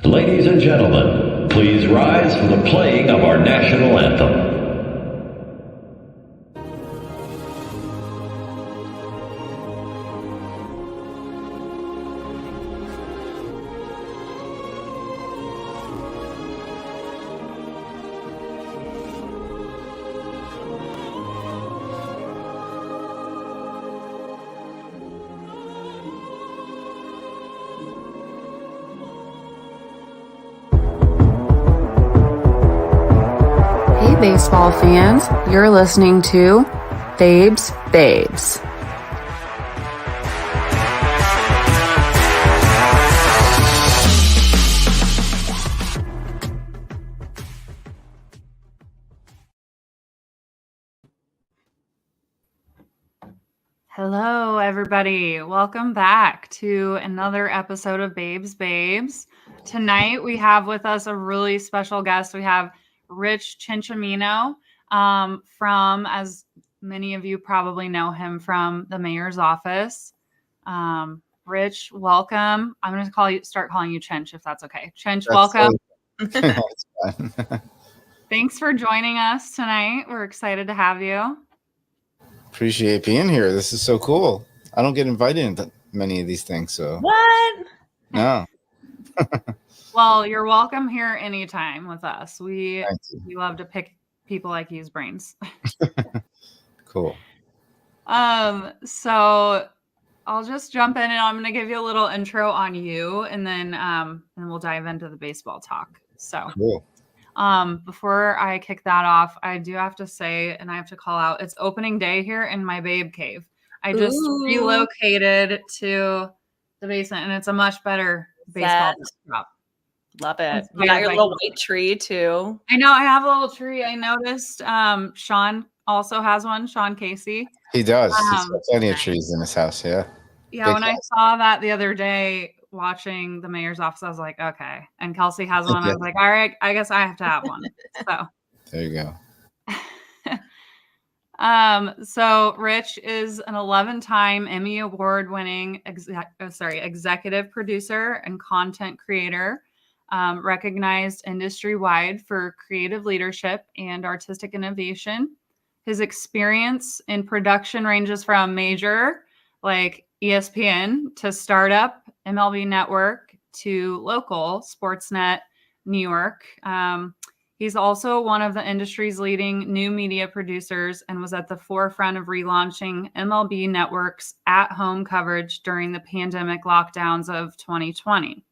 Ladies and gentlemen, please rise for the playing of our national anthem. Baseball fans, you're listening to Babes. Hello, everybody. Welcome back to another episode of Babes. Tonight, we have with us a really special guest. We have Rich Ciancimino from, as many of you probably know him from the mayor's office. Rich, welcome. I'm going to start calling you Chinch, if that's okay. Chinch, welcome. That's fine. Thanks for joining us tonight. We're excited to have you. Appreciate being here. This is so cool. I don't get invited into many of these things, so. What? No. Well, you're welcome here anytime with us. We love to pick people like you's brains. Cool. So I'll just jump in and I'm going to give you a little intro on you and then we'll dive into the baseball talk. So cool. Before I kick that off, I do have to say, and I have to call out, it's opening day here in my babe cave. I just relocated to the basement and it's a much better baseball backdrop. Love it. You got your little white tree too. I know. I have a little tree. I noticed Sean also has one. Sean Casey. He does. He's got plenty of trees in his house. Yeah. Yeah. When I saw that the other day watching the mayor's office, I was like, okay. And Kelsey has one. I was like, all right, I guess I have to have one. So there you go. So Rich is an 11-time Emmy Award-winning executive producer and content creator. Recognized industry-wide for creative leadership and artistic innovation. His experience in production ranges from major, like ESPN, to startup, MLB Network, to local, Sportsnet, New York. He's also one of the industry's leading new media producers and was at the forefront of relaunching MLB Network's at-home coverage during the pandemic lockdowns of 2020.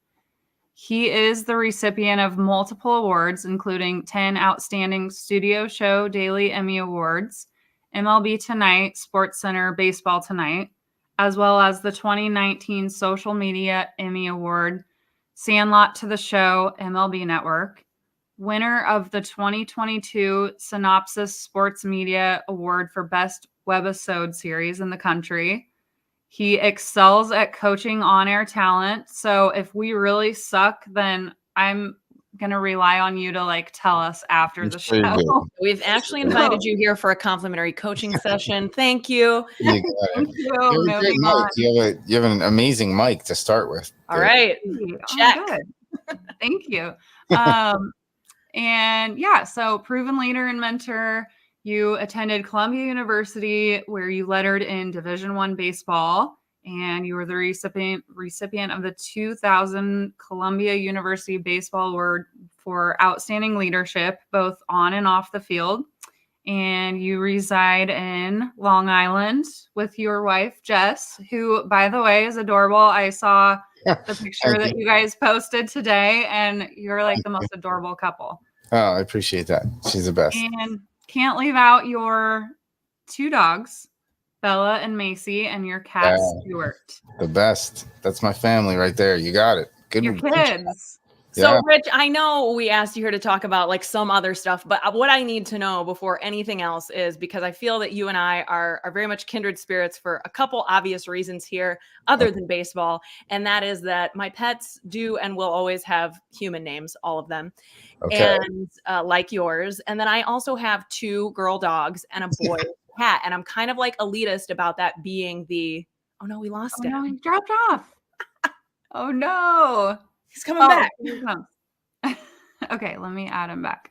He is the recipient of multiple awards, including 10 Outstanding Studio Show Daily Emmy Awards, MLB Tonight, SportsCenter Baseball Tonight, as well as the 2019 Social Media Emmy Award, Sandlot to the Show, MLB Network, winner of the 2022 Synopsis Sports Media Award for Best Webisode Series in the country. He excels at coaching on-air talent. So if we really suck, then I'm going to rely on you to tell us after the show. We've actually invited you here for a complimentary coaching session. Thank you. Thank you. You have an amazing mic to start with. All right. Check. Thank you. And so proven leader and mentor. You attended Columbia University, where you lettered in Division I baseball, and you were the recipient of the 2000 Columbia University Baseball Award for outstanding leadership, both on and off the field. And you reside in Long Island with your wife, Jess, who, by the way, is adorable. I saw the picture that you guys posted today, and you're the most adorable couple. Oh, I appreciate that. She's the best. And can't leave out your 2 dogs, Bella and Macey, and your cat, Stuart. The best. That's my family right there. You got it. Good. Your kids. So, Rich, I know we asked you here to talk about some other stuff, but what I need to know before anything else is, because I feel that you and I are very much kindred spirits for a couple obvious reasons here, other than baseball, and that is that my pets do and will always have human names, all of them. Okay. And like yours. And then I also have 2 girl dogs and a boy cat. And I'm kind of elitist about that being the, oh no, we lost him. No, he dropped off. Oh no. He's coming back. Here he comes. Okay, let me add him back.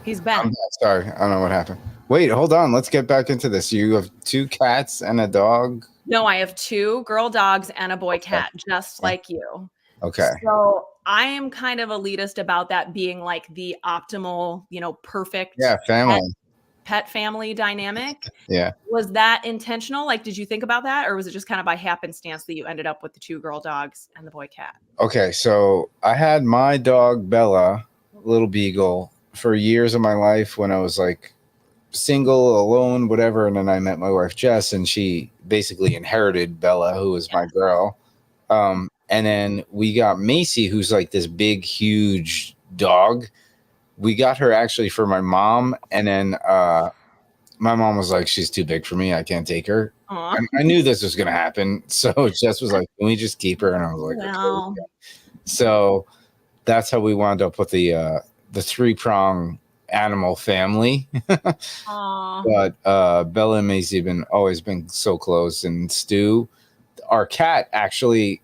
He's back. I'm sorry. I don't know what happened. Wait, hold on. Let's get back into this. You have 2 cats and a dog. No, I have 2 girl dogs and a boy cat, just like you. Okay. So I am kind of elitist about that being like the optimal, perfect family. pet family dynamic. Yeah. Was that intentional? Like, did you think about that? Or was it just kind of by happenstance that you ended up with the 2 girl dogs and the boy cat? Okay, so I had my dog Bella, little beagle, for years of my life when I was like single, alone, whatever. And then I met my wife Jess, and she basically inherited Bella, who was my girl. And then we got Macey, who's like this big, huge dog. We got her actually for my mom, and then my mom was like, "She's too big for me. I can't take her." And I knew this was going to happen, so Jess was like, "Can we just keep her?" And I was like, Wow. "Okay." So that's how we wound up with the 3-prong animal family. But Bella and Macey have always been so close. And Stu, our cat, actually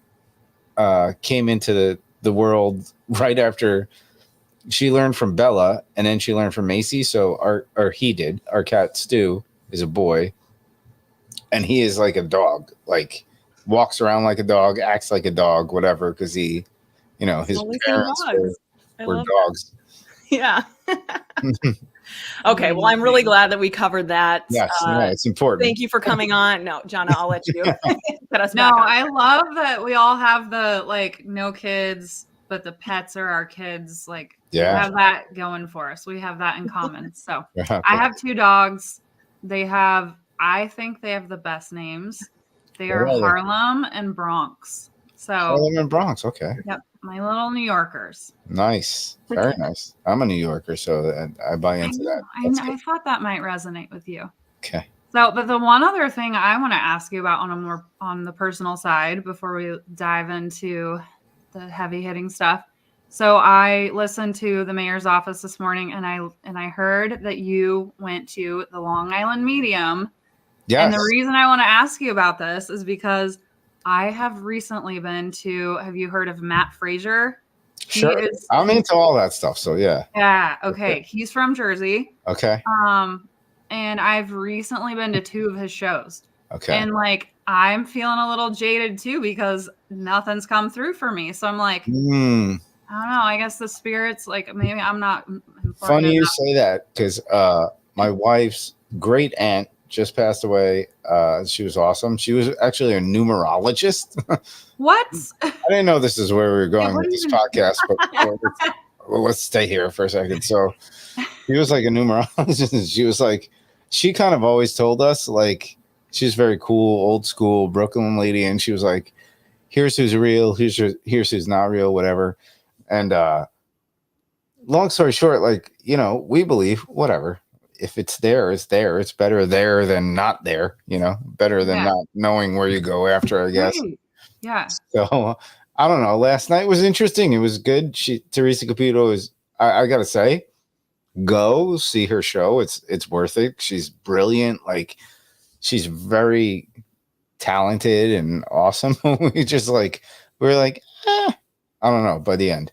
came into the world right after she learned from Bella, and then she learned from Macey. So our cat Stu is a boy, and he is like a dog, like walks around like a dog, acts like a dog, whatever, because his parents were dogs. Yeah. Okay. Well, I'm really glad that we covered that. Yes, it's important. Thank you for coming on. No, Jonna, I'll let you get us No, back on. I love that we all have the like no kids, but the pets are our kids. Like we have that going for us. We have that in common. So I have 2 dogs. I think they have the best names. They are Harlem and Bronx. So Harlem and Bronx. Okay. Yep. My little New Yorkers. Nice. Very nice. I'm a New Yorker, so I buy into that. I thought that might resonate with you. Okay. So, but the one other thing I want to ask you about on the personal side before we dive into the heavy hitting stuff. So I listened to the mayor's office this morning, and I heard that you went to the Long Island Medium. Yes. And the reason I want to ask you about this is because I have recently been to. Have you heard of Matt Frazier? Sure. I'm into all that stuff. So yeah. Yeah. Okay. He's from Jersey. Okay. And I've recently been to 2 of his shows. Okay. And like I'm feeling a little jaded too because nothing's come through for me. So I'm like, I don't know. I guess the spirits, like maybe I'm not. Funny you say that because my wife's great aunt just passed away. She was awesome. She was actually a numerologist. What? I didn't know this is where we were going with this podcast, but let's stay here for a second. So she was like a numerologist, and she was like, she kind of always told us, like, she's very cool, old school Brooklyn lady, and she was like, here's who's real, here's who's not real, whatever. And long story short, like, we believe whatever. If it's there, it's there. It's better there than not there, better than not knowing where you go after, I guess. Right. Yeah. So I don't know. Last night was interesting. It was good. Teresa Caputo is, I gotta say, go see her show. It's worth it. She's brilliant. Like, she's very talented and awesome. we were like, I don't know. By the end,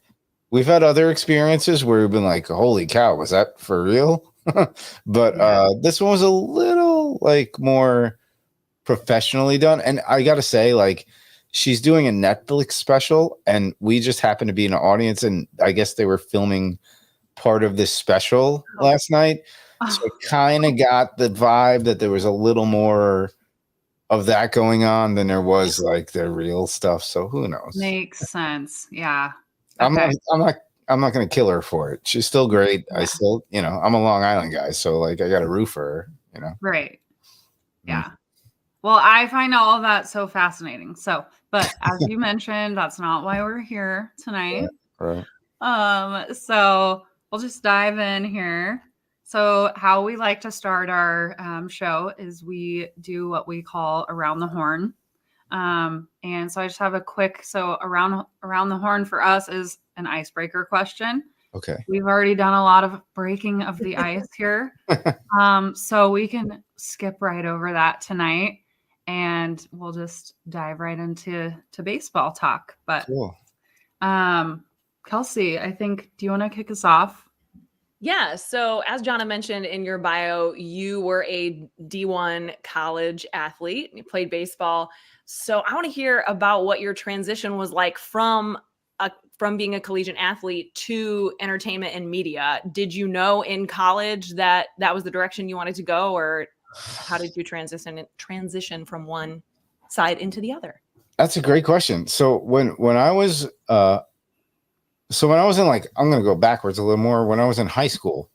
we've had other experiences where we've been like, holy cow, was that for real? But this one was a little like more professionally done. And I gotta say, like, she's doing a Netflix special, and we just happened to be in an audience, and I guess they were filming part of this special last night. So it kind of got the vibe that there was a little more of that going on than there was like the real stuff. So who knows? Makes sense. Yeah. Okay. I'm not going to kill her for it. She's still great. Yeah. I still, I'm a Long Island guy, so like I got a root for her, Right. Yeah. Well, I find all of that so fascinating. So, but as you mentioned, that's not why we're here tonight. Right. So we'll just dive in here. So how we like to start our show is we do what we call around the horn. And so I just have a quick, around the horn for us is an icebreaker question. Okay. We've already done a lot of breaking of the ice here. So we can skip right over that tonight, and we'll just dive right into baseball talk. But cool. Kelsey, I think, do you want to kick us off? Yeah. So as Jonna mentioned in your bio, you were a D1 college athlete. You played baseball. So I want to hear about what your transition was like from being a collegiate athlete to entertainment and media. Did you know in college that that was the direction you wanted to go, or how did you transition from one side into the other? That's a great question. So when I was in, like, I'm going to go backwards a little more. When I was in high school,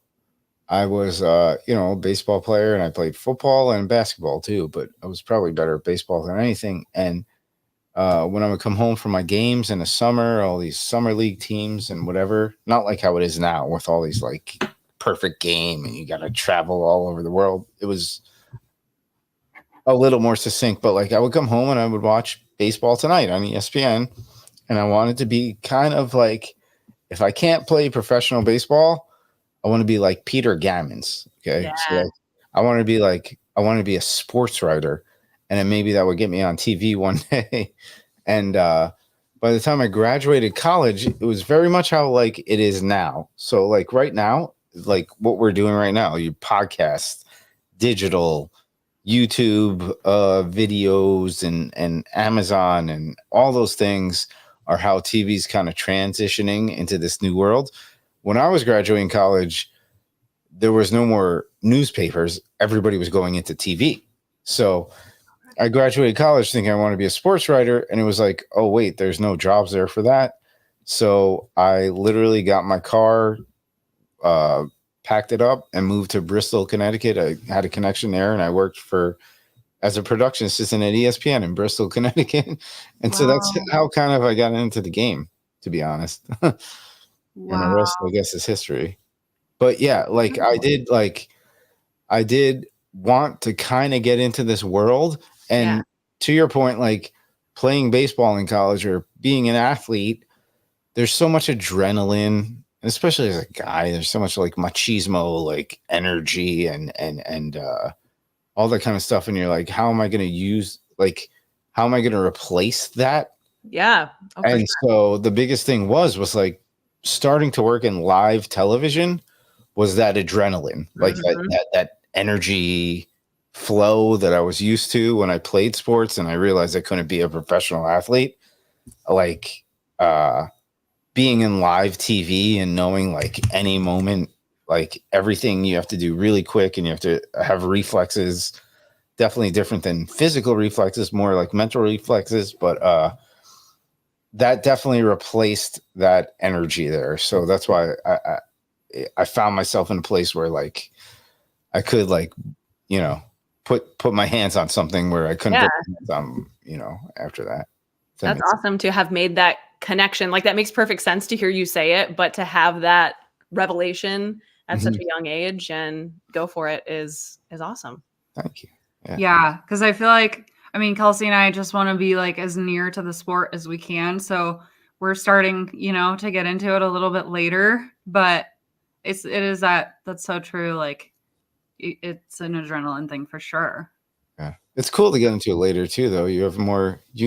I was, a baseball player, and I played football and basketball too, but I was probably better at baseball than anything. And when I would come home from my games in the summer, all these summer league teams and whatever, not like how it is now with all these like perfect game and you got to travel all over the world. It was a little more succinct, but like I would come home and I would watch Baseball Tonight on ESPN, and I wanted to be kind of like, if I can't play professional baseball, I want to be like Peter Gammons. Okay. Yeah. So like, I want to be a sports writer, and then maybe that would get me on TV one day. And by the time I graduated college, it was very much how like it is now. So like right now, like what we're doing right now, you podcast, digital, YouTube, videos, and Amazon, and all those things are how TV's kind of transitioning into this new world. When I was graduating college, there was no more newspapers. Everybody was going into TV. So I graduated college thinking I want to be a sports writer, and it was like, oh wait, there's no jobs there for that. So I literally got my car, packed it up, and moved to Bristol, Connecticut. I had a connection there, and I worked as a production assistant at ESPN in Bristol, Connecticut. And so that's how kind of I got into the game, to be honest. And the rest, I guess, is history. But yeah, like I did want to kind of get into this world. And to your point, like playing baseball in college or being an athlete, there's so much adrenaline, especially as a guy. There's so much like machismo, like energy and all that kind of stuff. And you're like, how am I going to replace that? Yeah. Okay. And so the biggest thing was like starting to work in live television was that adrenaline, like that energy flow that I was used to when I played sports, and I realized I couldn't be a professional athlete. Like being in live TV and knowing like any moment, like everything you have to do really quick, and you have to have reflexes, definitely different than physical reflexes, more like mental reflexes. But that definitely replaced that energy there. So that's why I found myself in a place where like I could like, put my hands on something where I couldn't put my hands on, after that. That's awesome to have made that connection. Like that makes perfect sense to hear you say it, but to have that revelation at such a young age and go for it is awesome. Thank you. Yeah. Cause I feel like, Kelsey and I just want to be like as near to the sport as we can. So we're starting, to get into it a little bit later, but that's so true. Like it's an adrenaline thing for sure. Yeah. It's cool to get into it later too, though. You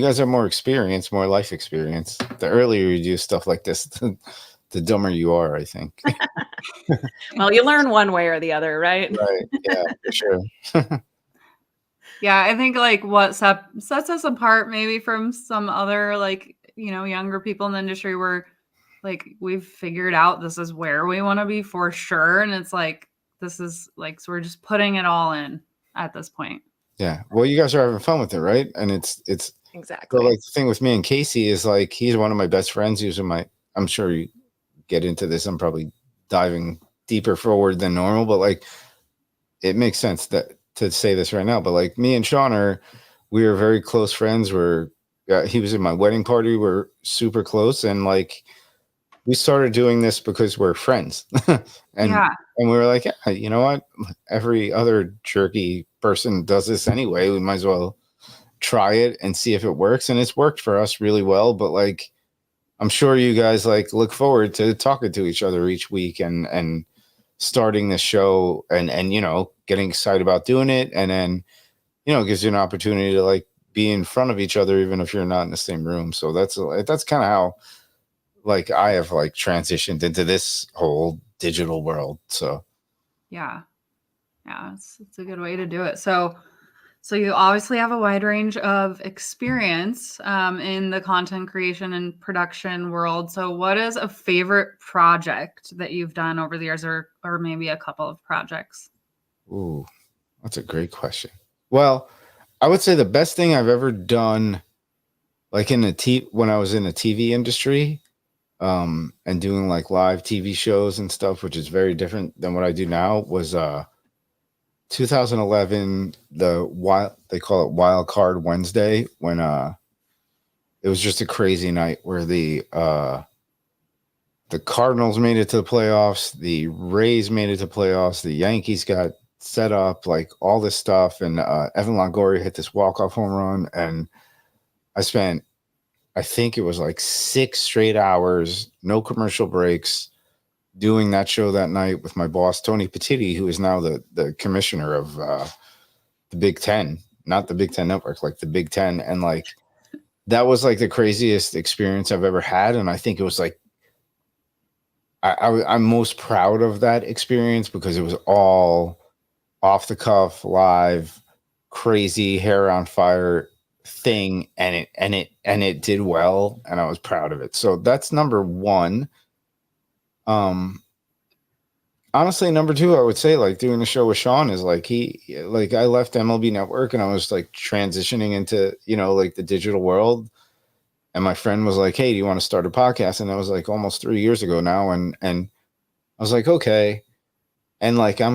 guys have more experience, more life experience. The earlier you do stuff like this, the dumber you are, I think. Well, you learn one way or the other, right? Right. Yeah, for sure. Yeah, I think like what sets us apart maybe from some other like, younger people in the industry where like we've figured out this is where we want to be for sure. And it's like, this is like, so we're just putting it all in at this point. Yeah. Well, you guys are having fun with it, right? And it's exactly. So like the thing with me and Casey is like, he's one of my best friends. I'm sure you get into this. I'm probably diving deeper forward than normal, but like, it makes sense to say this right now, but like me and Sean we were very close friends. He was in my wedding party. We're super close. And like, we started doing this because we're friends. And we were like, yeah, you know what? Every other jerky person does this anyway. We might as well try it and see if it works. And it's worked for us really well. But like, I'm sure you guys like look forward to talking to each other each week and starting this show and getting excited about doing it. And then, it gives you an opportunity to like be in front of each other, even if you're not in the same room. So that's kind of how like I have like transitioned into this whole digital world. So Yeah. Yeah, it's a good way to do it. So you obviously have a wide range of experience in the content creation and production world. So what is a favorite project that you've done over the years, or maybe a couple of projects? ooh, that's a great question. Well, I would say the best thing I've ever done, like when I was in the TV industry, and doing like live TV shows and stuff, which is very different than what I do now, was 2011, they call it Wild Card Wednesday, when it was just a crazy night where the Cardinals made it to the playoffs, the Rays made it to playoffs, the Yankees got set up, like all this stuff, and Evan Longoria hit this walk-off home run, and I think it was like 6 straight hours, no commercial breaks, doing that show that night with my boss, Tony Petitti, who is now the commissioner of the Big Ten, not the Big Ten Network, like the Big Ten. And like, that was like the craziest experience I've ever had. And I think it was like, I'm most proud of that experience because it was all off the cuff, live, crazy, hair on fire thing, and it did well, and I was proud of it. So that's number one. Honestly, number two, I would say, like, doing the show with Sean is like, I left MLB Network and I was like transitioning into, like the digital world. And my friend was like, hey, do you want to start a podcast? And that was like almost 3 years ago now. And I was like, okay. And like, I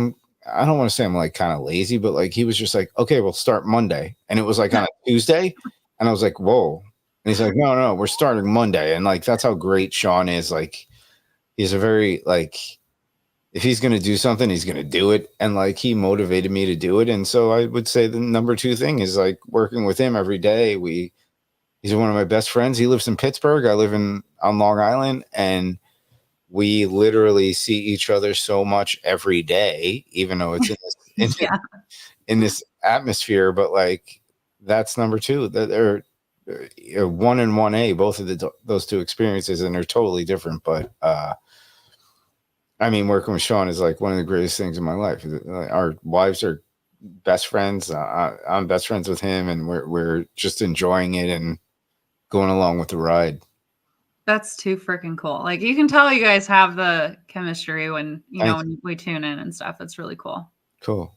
don't want to say I'm like kind of lazy, but like, he was just like, okay, we'll start Monday. And it was like on a Tuesday. And I was like, whoa. And he's like, no, we're starting Monday. And like, that's how great Sean is. Like, he's a very, like, if he's going to do something, he's going to do it. And like, he motivated me to do it. And so I would say the number two thing is like working with him every day. He's one of my best friends. He lives in Pittsburgh. I live on Long Island, and we literally see each other so much every day, even though it's in this atmosphere. But like, that's number two. That they're 1 and 1A, both of those two experiences, and they're totally different. But I mean, working with Sean is like one of the greatest things in my life. Our wives are best friends. I'm best friends with him, and we're just enjoying it and going along with the ride. That's too freaking cool. Like, you can tell you guys have the chemistry when when we tune in and stuff. It's really cool. Cool.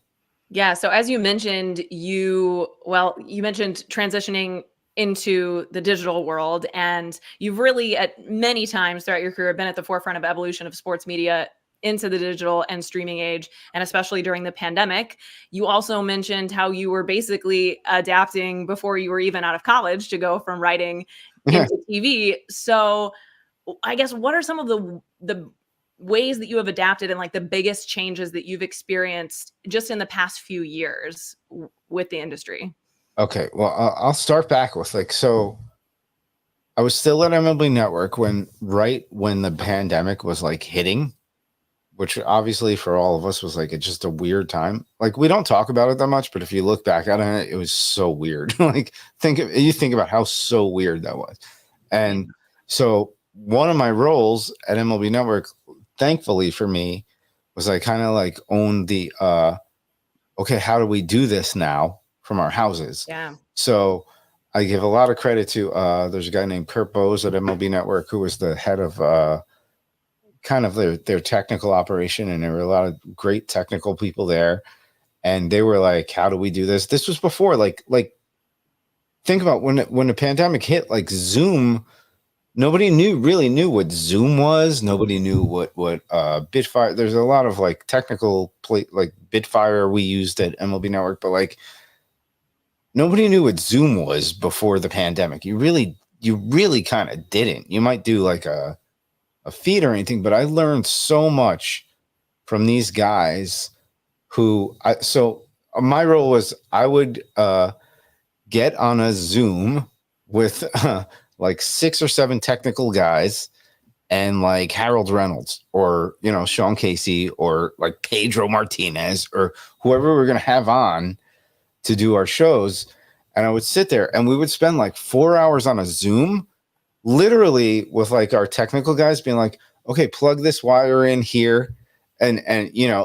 Yeah. So as you mentioned, you mentioned transitioning into the digital world, and you've really at many times throughout your career been at the forefront of evolution of sports media into the digital and streaming age, and especially during the pandemic. You also mentioned how you were basically adapting before you were even out of college to go from writing into TV. So I guess, what are some of the ways that you have adapted and like the biggest changes that you've experienced just in the past few years with the industry? Okay, well, I'll start back with so I was still at MLB Network right when the pandemic was like hitting, which obviously for all of us was like just a weird time. Like, we don't talk about it that much, but if you look back at it, it was so weird. Like, you think about how so weird that was. And so one of my roles at MLB Network, thankfully for me, was I kind of like owned the okay, how do we do this now from our houses? Yeah. So I give a lot of credit to there's a guy named Kurt Bose at MLB Network who was the head of kind of their technical operation, and there were a lot of great technical people there, and they were like, how do we do this? This was before like think about when the pandemic hit, like Zoom, nobody really knew what Zoom was. Nobody knew what Bitfire. There's a lot of like technical like Bitfire we used at MLB Network, but like nobody knew what Zoom was before the pandemic. You really kind of didn't. You might do like a feed or anything, but I learned so much from these guys so my role was I would get on a Zoom with like 6 or 7 technical guys and like Harold Reynolds or Sean Casey or like Pedro Martinez or whoever we're going to have on to do our shows. And I would sit there and we would spend like 4 hours on a Zoom literally with like our technical guys being like, okay, plug this wire in here. And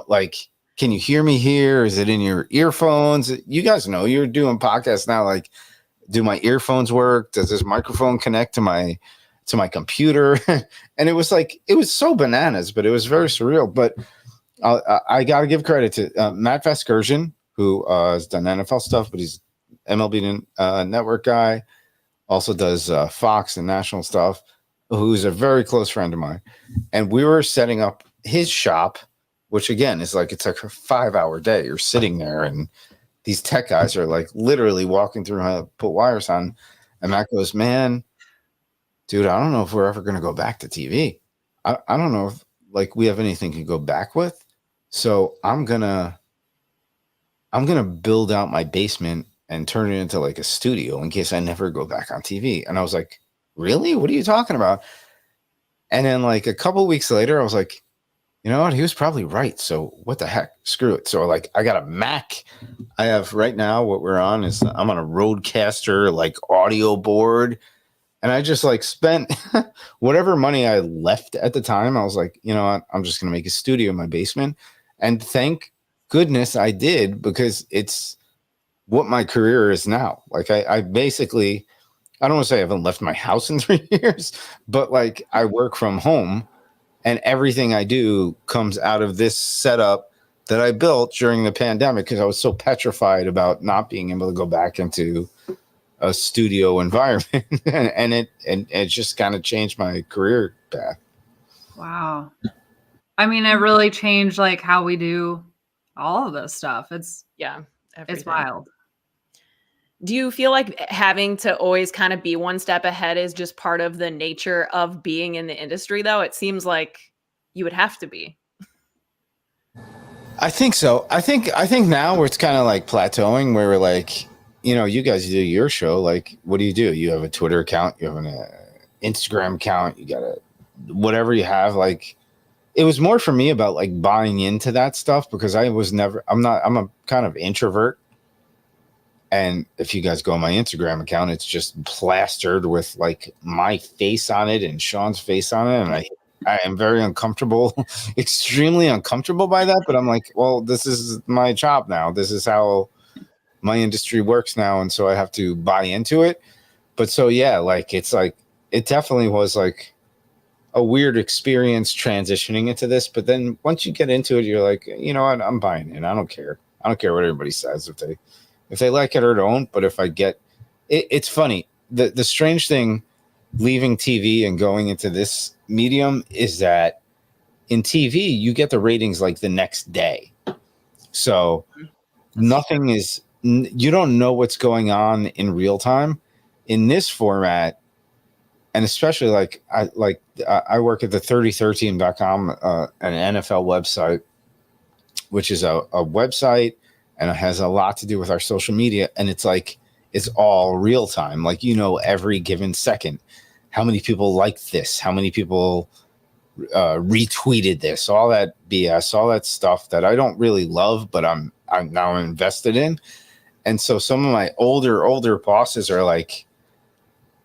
like, can you hear me here? Is it in your earphones? You guys know you're doing podcasts now. Like, do my earphones work? Does this microphone connect to my computer? And it was so bananas, but it was very surreal. But I got to give credit to Matt Vasgersian, who has done NFL stuff, but he's MLB Network guy. Also does Fox and national stuff, who's a very close friend of mine. And we were setting up his shop, which again is like, it's like a 5-hour day. You're sitting there and these tech guys are like literally walking through how to put wires on. And Matt goes, man, dude, I don't know if we're ever going to go back to TV. I don't know if like we have anything to go back with. So I'm going to build out my basement and turn it into like a studio in case I never go back on TV. And I was like, really? What are you talking about? And then like a couple weeks later, I was like, you know what? He was probably right. So what the heck? Screw it. So like I got a Mac. I have right now what we're on is I'm on a Rodecaster like audio board. And I just like spent whatever money I left at the time. I was like, you know what? I'm just going to make a studio in my basement. And thank goodness I did, because it's what my career is now. Like I basically, I don't want to say I haven't left my house in 3 years, but like I work from home and everything I do comes out of this setup that I built during the pandemic, because I was so petrified about not being able to go back into a studio environment. and it just kind of changed my career path. Wow. I mean, it really changed like how we do all of this stuff. It's everything. wild. Do you feel like having to always kind of be one step ahead is just part of the nature of being in the industry, though? It seems like you would have to be. I think so. I think now it's kind of like plateauing, where we're like, you guys do your show. Like, what do? You have a Twitter account, you have an Instagram account, you got whatever you have. Like, it was more for me about like buying into that stuff, because I'm a kind of introvert. And if you guys go on my Instagram account, it's just plastered with like my face on it and Sean's face on it. And I am very uncomfortable, extremely uncomfortable by that. But I'm like, well, this is my job now. This is how my industry works now. And so I have to buy into it. But so, yeah, like, it's like, it definitely was like a weird experience transitioning into this. But then once you get into it, you're like, you know what, I'm buying it. I don't care. I don't care what everybody says, if they like it or don't. But if I get it, it's funny. The strange thing leaving TV and going into this medium is that in TV, you get the ratings like the next day. So nothing is, you don't know what's going on in real time. In this format, and especially like I work at the 3013.com, an NFL website, which is a website, and it has a lot to do with our social media. And it's like, it's all real time. Like, every given second, how many people liked this, how many people retweeted this, all that BS, all that stuff that I don't really love, but I'm now invested in. And so some of my older bosses are like,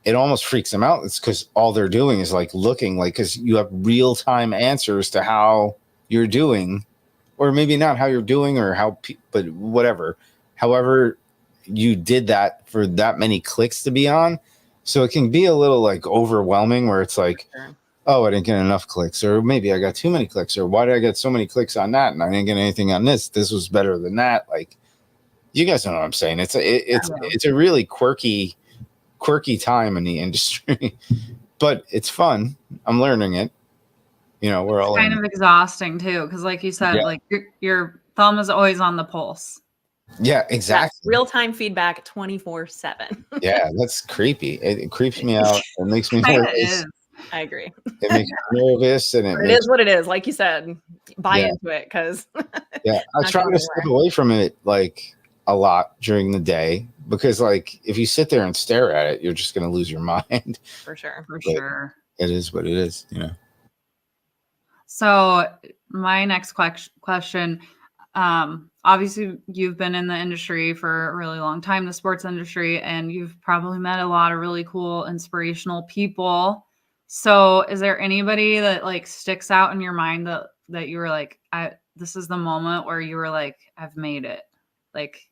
it almost freaks them out. It's because all they're doing is like looking, like, because you have real time answers to how you're doing, or maybe not how you're doing, or but whatever, however you did that for that many clicks to be on. So it can be a little like overwhelming, where it's like, oh, I didn't get enough clicks, or maybe I got too many clicks, or why did I get so many clicks on that and I didn't get anything on this? This was better than that. Like, you guys know what I'm saying. It's a really quirky time in the industry, but it's fun. I'm learning it. We're all kind of exhausting too, because like you said, like your thumb is always on the pulse. Yeah, exactly. Real-time feedback 24/7. Yeah, that's creepy. It creeps me out. It makes me nervous. I agree. It makes me nervous, and it is what it is. Like you said, buy into it, because I try to step away from it like a lot during the day, because like if you sit there and stare at it, you're just going to lose your mind. For sure. Sure. It is what it is. So my next question, obviously you've been in the industry for a really long time, the sports industry, and you've probably met a lot of really cool, inspirational people. So is there anybody that like sticks out in your mind that you were like, this is the moment where you were like, I've made it? Like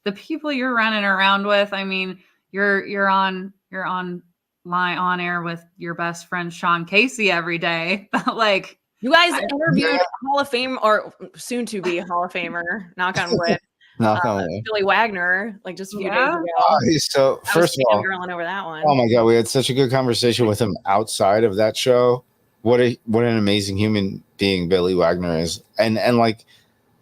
the people you're running around with, I mean, you're on air with your best friend Sean Casey every day. Like you guys interviewed Hall of Fame or soon to be Hall of Famer, knock on wood. Billy Wagner, like just a few days ago. So first of all, girling over that one. Oh my God, we had such a good conversation with him outside of that show. What an amazing human being Billy Wagner is. And like,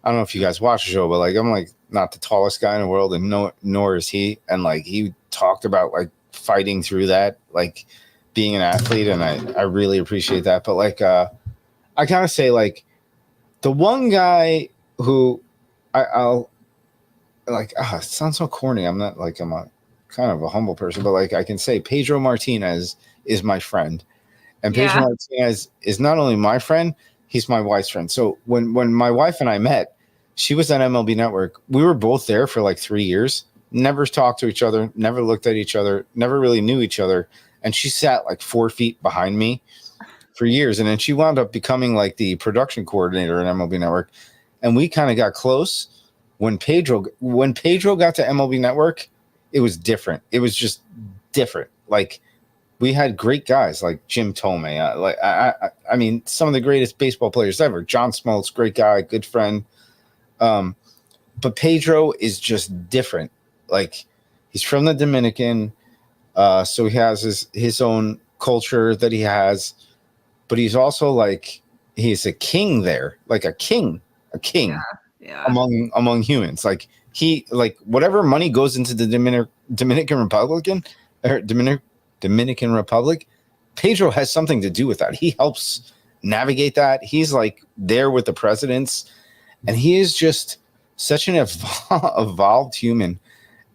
I don't know if you guys watch the show, but like, I'm like not the tallest guy in the world, and nor is he. And like, he talked about like fighting through that, like being an athlete, and I really appreciate that. But like, I kind of say like the one guy who I'll like, it sounds so corny. I'm not like, I'm a kind of a humble person, but like I can say Pedro Martinez is my friend. And Pedro Martinez is not only my friend, he's my wife's friend. So when my wife and I met, she was at MLB Network. We were both there for like 3 years, never talked to each other, never looked at each other, never really knew each other. And she sat like 4 feet behind me for years. And then she wound up becoming like the production coordinator at MLB Network. And we kind of got close. When Pedro got to MLB Network, it was different. It was just different. Like we had great guys like Jim Thome. I mean, some of the greatest baseball players ever. John Smoltz, great guy, good friend. But Pedro is just different. Like he's from the Dominican, so he has his own culture that he has. But he's also like he's a king there, like a king. Yeah. Among humans, like he like whatever money goes into the Dominican Republic, Pedro has something to do with that. He helps navigate that. He's like there with the presidents, and he is just such an evolved human.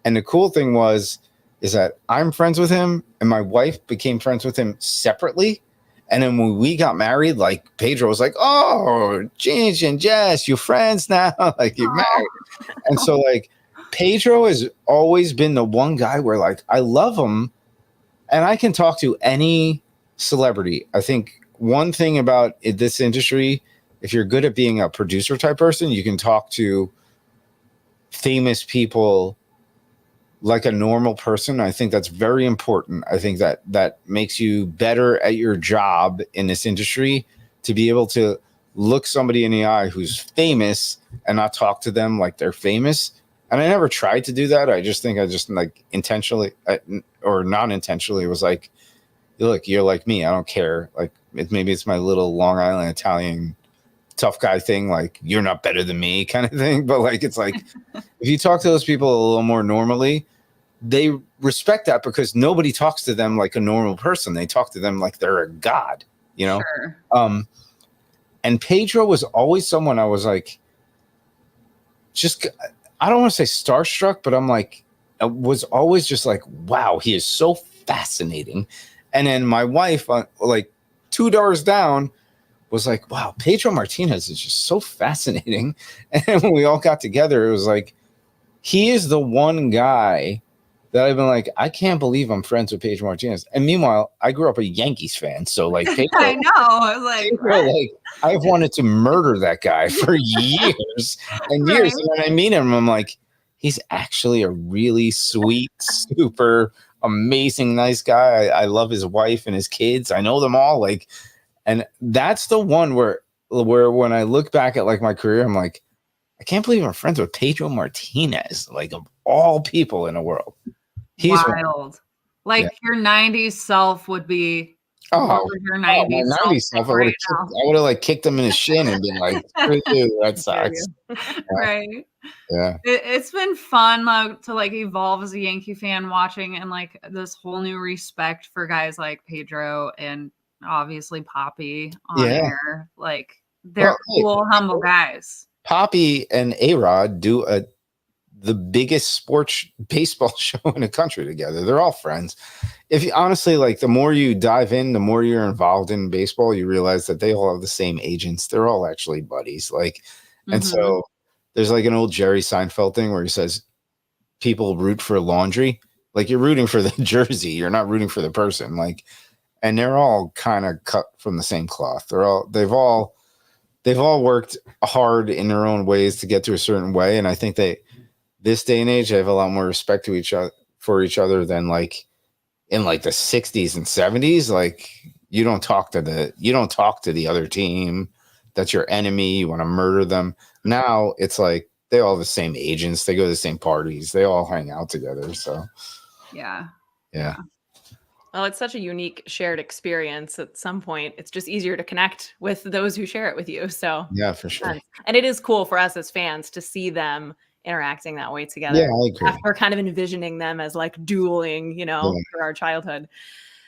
And the cool thing is that I'm friends with him, and my wife became friends with him separately. And then when we got married, like Pedro was like, "Oh, Chinch and Jess, you're friends now, like you're married." And so like Pedro has always been the one guy where like I love him, and I can talk to any celebrity. I think one thing about this industry, if you're good at being a producer type person, you can talk to famous people like a normal person. I think that's very important. I think that makes you better at your job in this industry, to be able to look somebody in the eye who's famous and not talk to them like they're famous. And I never tried to do that. I just think I just like intentionally or non-intentionally was like, look, you're like me. I don't care. Like maybe it's my little Long Island Italian tough guy thing. Like you're not better than me kind of thing. But like, it's like, if you talk to those people a little more normally, they respect that, because nobody talks to them like a normal person. They talk to them like they're a god, you know? Sure. And Pedro was always someone I was like, just, I don't want to say starstruck, but I'm like, I was always just like, wow, he is so fascinating. And then my wife, like 2 doors down, was like, wow, Pedro Martinez is just so fascinating. And when we all got together, it was like, he is the one guy that I've been like, I can't believe I'm friends with Pedro Martinez. And meanwhile, I grew up a Yankees fan. So like, Pedro, I know. I was like, Pedro, like, I've wanted to murder that guy for years and years. And when I meet him, I'm like, he's actually a really sweet, super amazing, nice guy. I love his wife and his kids. I know them all. Like, and that's the one where when I look back at like my career, I'm like, I can't believe I'm friends with Pedro Martinez, like of all people in the world. He's wild. Like your 90s self would be. Your 90s self. I would have like kicked him in his shin and been like, that sucks. Right. Yeah. It's been fun to like evolve as a Yankee fan, watching and like this whole new respect for guys like Pedro and obviously Poppy on air. Like they're cool, humble guys. Poppy and A-Rod do the biggest sports baseball show in the country together. They're all friends. If you honestly, like, the more you dive in, the more you're involved in baseball, you realize that they all have the same agents. They're all actually buddies. Like, and so there's like an old Jerry Seinfeld thing where he says people root for laundry. Like you're rooting for the jersey. You're not rooting for the person. Like, and they're all kind of cut from the same cloth. They've all worked hard in their own ways to get to a certain way. And I think this day and age, they have a lot more respect to for each other than like in like the 60s and 70s. Like you don't talk to the other team. That's your enemy. You want to murder them. Now it's like they all have the same agents. They go to the same parties. They all hang out together. So Yeah. Well, it's such a unique shared experience. At some point, it's just easier to connect with those who share it with you. So yeah, for sure. And it is cool for us as fans to see them interacting that way together. Yeah, I agree. After kind of envisioning them as like dueling, through our childhood.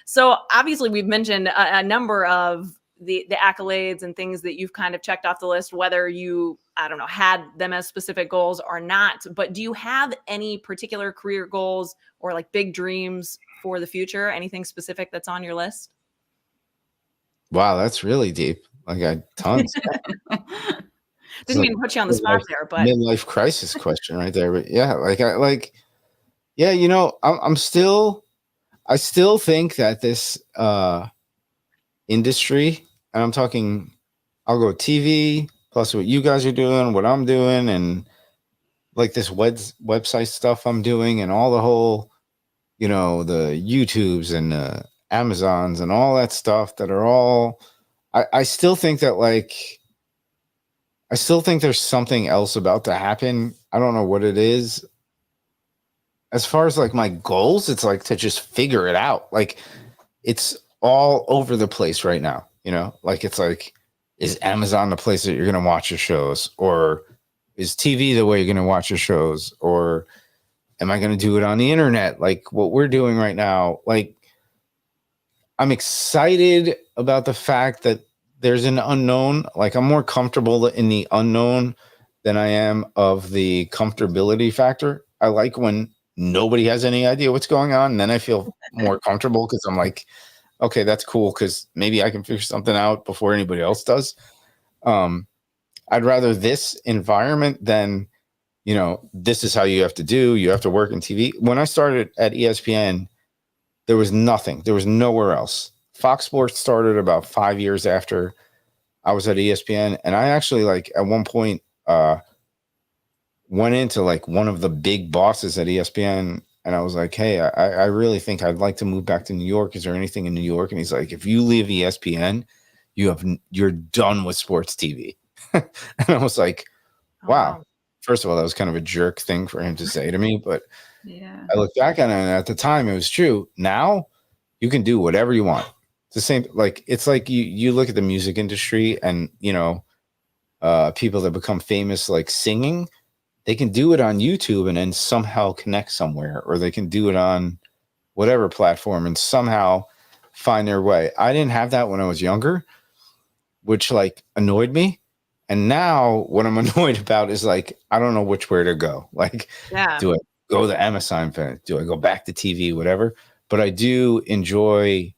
So obviously we've mentioned a number of the accolades and things that you've kind of checked off the list, whether you, I don't know, had them as specific goals or not. But do you have any particular career goals or like big dreams for the future? Anything specific that's on your list? Wow, that's really deep. Like I tons. Didn't mean to put you on the spot there, but midlife crisis question right there. But yeah, I still think that this industry, and I'm talking, I'll go TV plus what you guys are doing, what I'm doing, and like this website stuff I'm doing, and all the whole, the YouTubes and the Amazons and all that stuff that are all, I still think that I still think there's something else about to happen. I don't know what it is. As far as like my goals, it's like to just figure it out. Like it's all over the place right now, like it's like, is Amazon the place that you're going to watch your shows, or is TV the way you're going to watch your shows, or am I going to do it on the internet? Like what we're doing right now. Like I'm excited about the fact that there's an unknown. Like I'm more comfortable in the unknown than I am of the comfortability factor. I like when nobody has any idea what's going on, and then I feel more comfortable because I'm like, okay, that's cool because maybe I can figure something out before anybody else does. I'd rather this environment than, this is how you have to do. You have to work in TV. When I started at ESPN, there was nothing. There was nowhere else. Fox Sports started about 5 years after I was at ESPN. And I actually at one point went into one of the big bosses at ESPN. And I was like, hey, I really think I'd like to move back to New York. Is there anything in New York? And he's like, if you leave ESPN, you're done with sports TV. And I was like, wow. First of all, that was kind of a jerk thing for him to say to me. But yeah, I look back on it, and at the time it was true. Now you can do whatever you want. It's the same. It's like you look at the music industry and, people that become famous, like singing, they can do it on YouTube and then somehow connect somewhere, or they can do it on whatever platform and somehow find their way. I didn't have that when I was younger, which annoyed me. And now what I'm annoyed about is I don't know which way to go. Do I go the Amazon fan? Do I go back to TV? Whatever. But I do enjoy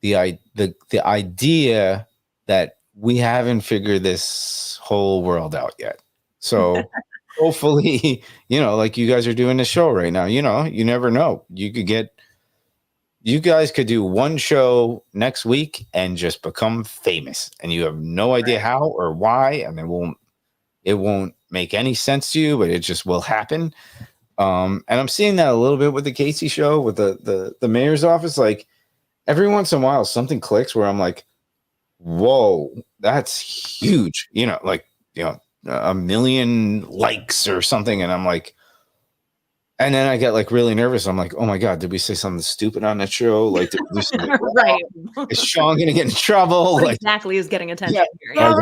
the idea that we haven't figured this whole world out yet. So hopefully, you guys are doing this show right now, you never know. You guys could do one show next week and just become famous, and you have no idea how or why. And it won't make any sense to you, but it just will happen. And I'm seeing that a little bit with the Casey show, with the mayor's office. Every once in a while, something clicks where I'm like, whoa, that's huge. 1 million likes or something. And I'm like, and then I get really nervous. I'm like, oh my God, did we say something stupid on that show? Did we do something right. Is Sean going to get in trouble? What exactly is getting attention here? Yeah,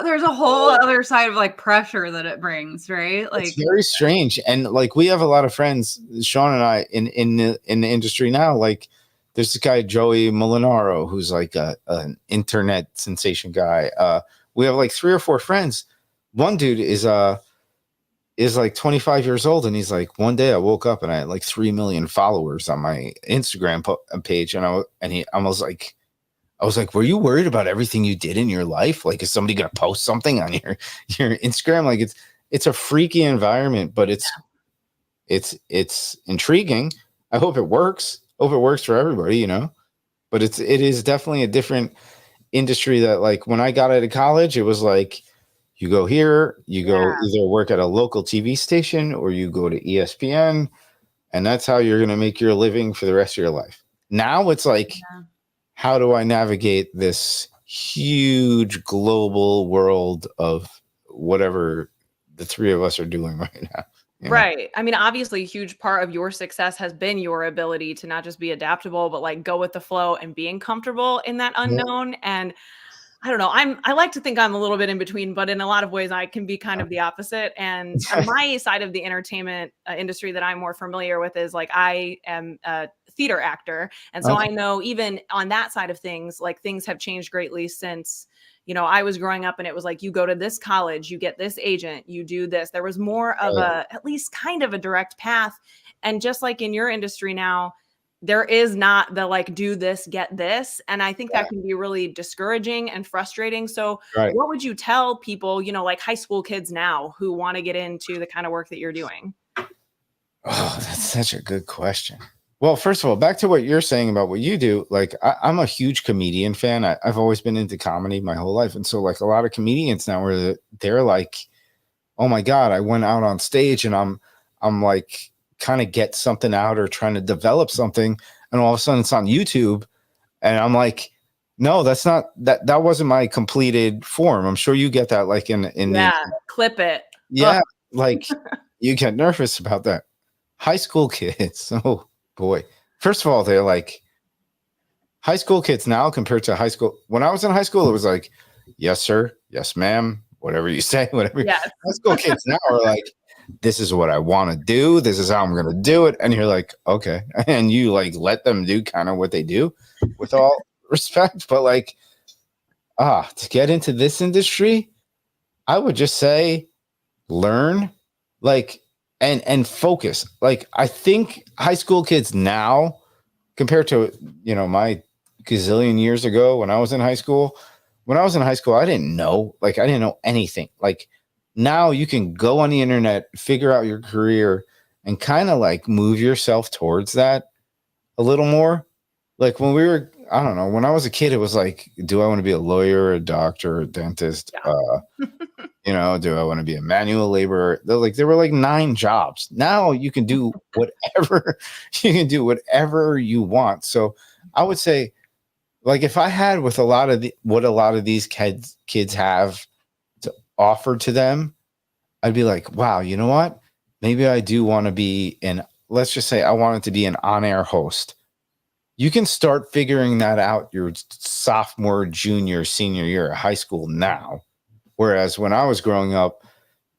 there's a whole other side of pressure that it brings, right? It's very strange. And we have a lot of friends, Sean and I, in the industry now. There's this guy, Joey Molinaro, who's an internet sensation guy. We have 3 or 4 friends. One dude is 25 years old, and he's one day I woke up and I had 3 million followers on my Instagram page, and I was like, were you worried about everything you did in your life? Is somebody gonna post something on your Instagram? it's a freaky environment, but it's intriguing. I hope it works. Hope it works for everybody, you know. But it is definitely a different industry that, like, when I got out of college, it was like you go here, you go either work at a local TV station or you go to ESPN, and that's how you're going to make your living for the rest of your life. Now it's like, how do I navigate this huge global world of whatever the three of us are doing right now? You know? Right. I mean, obviously, a huge part of your success has been your ability to not just be adaptable, but like go with the flow and being comfortable in that unknown. And I don't know. I like to think I'm a little bit in between, but in a lot of ways, I can be kind of the opposite. And on my side of the entertainment industry that I'm more familiar with is like I am a theater actor, and so I know even on that side of things, like things have changed greatly since, you know, I was growing up, and it was like, you go to this college, you get this agent, you do this. There was more of at least kind of a direct path. And just like in your industry now, there is not the like, do this, get this. And I think that can be really discouraging and frustrating. So what would you tell people, you know, like high school kids now who want to get into the kind of work that you're doing? Oh, that's such a good question. Well, first of all, back to what you're saying about what you do. Like, I'm a huge comedian fan. I've always been into comedy my whole life. And so like a lot of comedians now where they're like, oh my God, I went out on stage and I'm like kind of get something out or trying to develop something. And all of a sudden it's on YouTube. And I'm like, no, that's not, that wasn't my completed form. I'm sure you get that like in clip it. Yeah. Like you get nervous about that. High school kids. Oh boy. First of all, they're like high school kids now compared to high school. When I was in high school, it was like, yes, sir. Yes, ma'am. Whatever you say, whatever. Yes. High school kids now are like, this is what I want to do. This is how I'm going to do it. And you're like, okay. And you like let them do kind of what they do with all respect. But like, to get into this industry, I would just say learn, like, and focus. Like, I think high school kids now compared to, you know, my gazillion years ago when I was in high school, I didn't know anything. Like now you can go on the internet, figure out your career and kind of like move yourself towards that a little more. Like when we were, I don't know, when I was a kid, it was like, do I want to be a lawyer, a doctor, a dentist? You know, do I want to be a manual laborer? There were like 9 jobs. Now you can do whatever you want. So I would say, like, if I had with what a lot of these kids have to offer to them, I'd be like, wow, you know what? Maybe I do want to be let's just say I wanted to be an on-air host. You can start figuring that out your sophomore, junior, senior year of high school now. Whereas when I was growing up,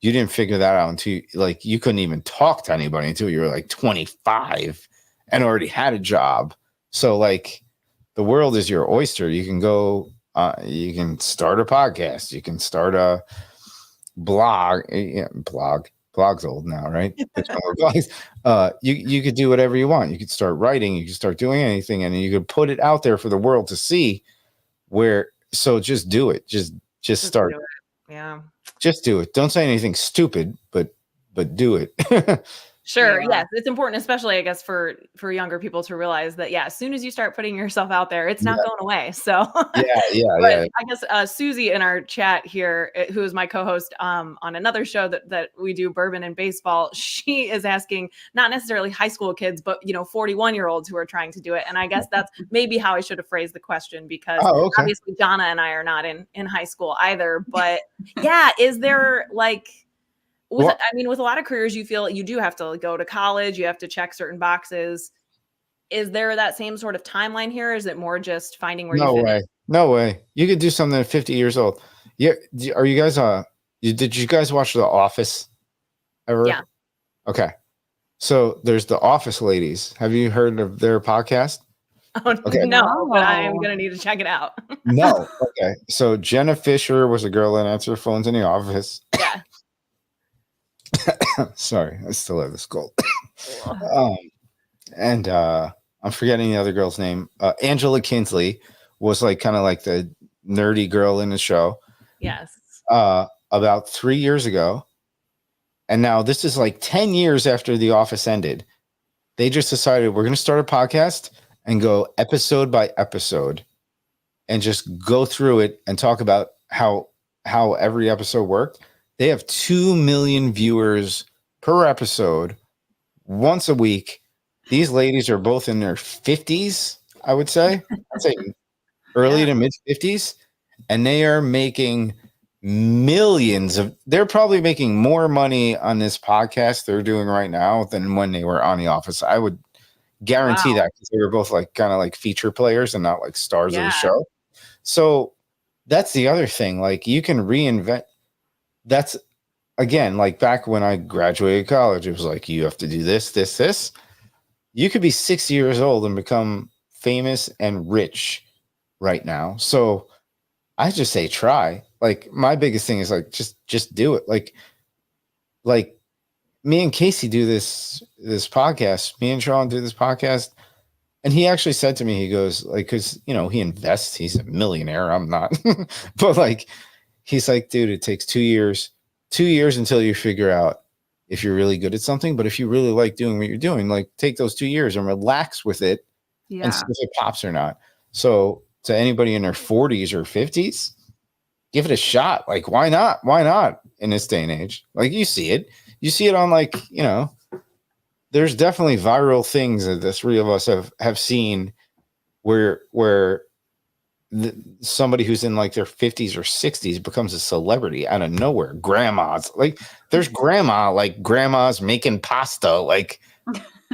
you didn't figure that out until like you couldn't even talk to anybody until you were like 25 and already had a job. So like the world is your oyster. You can go, you can start a podcast. You can start a blog. Blog's old now, right? You could do whatever you want. You could start writing. You could start doing anything, and you could put it out there for the world to see. So just do it. Just start. Do it. Yeah. Just do it. Don't say anything stupid, but do it. Sure. Yeah. Yes. It's important, especially I guess for younger people to realize that, as soon as you start putting yourself out there, it's not going away. So I guess Susie in our chat here, who is my co-host on another show that we do, Bourbon and Baseball, she is asking not necessarily high school kids, but 41-year-olds who are trying to do it. And I guess that's maybe how I should have phrased the question, because obviously Donna and I are not in high school either. But is there like, with a lot of careers, you feel you do have to go to college, you have to check certain boxes. Is there that same sort of timeline here? Or is it more just finding where you fit? No way. You could do something at 50 years old. Yeah. Are you guys, did you guys watch The Office ever? Yeah. Okay. So there's The Office ladies. Have you heard of their podcast? Oh, okay. No, but I am going to need to check it out. No. Okay. So Jenna Fisher was a girl that answered phones in the office. Yeah. Sorry, I still have this cold. And I'm forgetting the other girl's name. Angela Kinsley was like kind of like the nerdy girl in the show. Yes. About 3 years ago, And now this is like 10 years after The Office ended. They just decided we're going to start a podcast and go episode by episode and just go through it and talk about how every episode worked. They have 2 million viewers per episode once a week. These ladies are both in their 50s, I would say. I'd say early to mid 50s. And they are making millions of, they're probably making more money on this podcast they're doing right now than when they were on The Office. I would guarantee that, because they were both like kind of like feature players and not like stars of the show. So that's the other thing. Like, you can reinvent. That's, again, like back when I graduated college, it was like, you have to do this. You could be 6 years old and become famous and rich right now. So I just say try. Like, my biggest thing is like, just do it. Like me and Casey do this podcast. Me and Sean do this podcast. And he actually said to me, he goes, like, because, you know, he invests, he's a millionaire. I'm not. But like, he's like, dude, it takes 2 years until you figure out if you're really good at something. But if you really like doing what you're doing, like, take those 2 years and relax with it and see if it pops or not. So to anybody in their 40s or 50s, give it a shot. Like, why not? Why not in this day and age? Like, you see it on, like, you know, there's definitely viral things that the three of us have seen where somebody who's in like their 50s or 60s becomes a celebrity out of nowhere. Grandmas, like, there's grandmas making pasta. Like,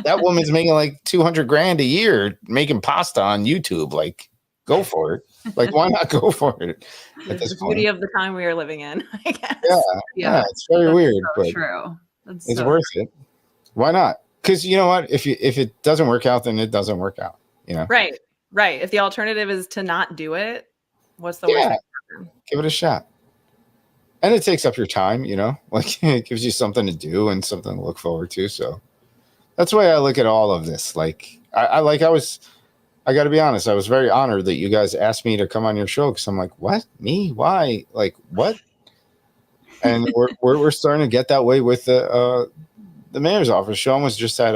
that woman's making like 200 grand a year making pasta on YouTube. Like, go for it. Like, why not go for it? It's the beauty of the time we are living in, I guess. Yeah, it's very weird, so but true. It's worth it. Why not? Because you know what? If it doesn't work out, then it doesn't work out. You know? Right. If the alternative is to not do it, what's the worst thing to happen? Give it a shot. And it takes up your time, you know? Like, it gives you something to do and something to look forward to. So that's the way I look at all of this. Like, I got to be honest, I was very honored that you guys asked me to come on your show, because I'm like, what? Me? Why? Like, what? And we're starting to get that way with the mayor's office. Sean was just at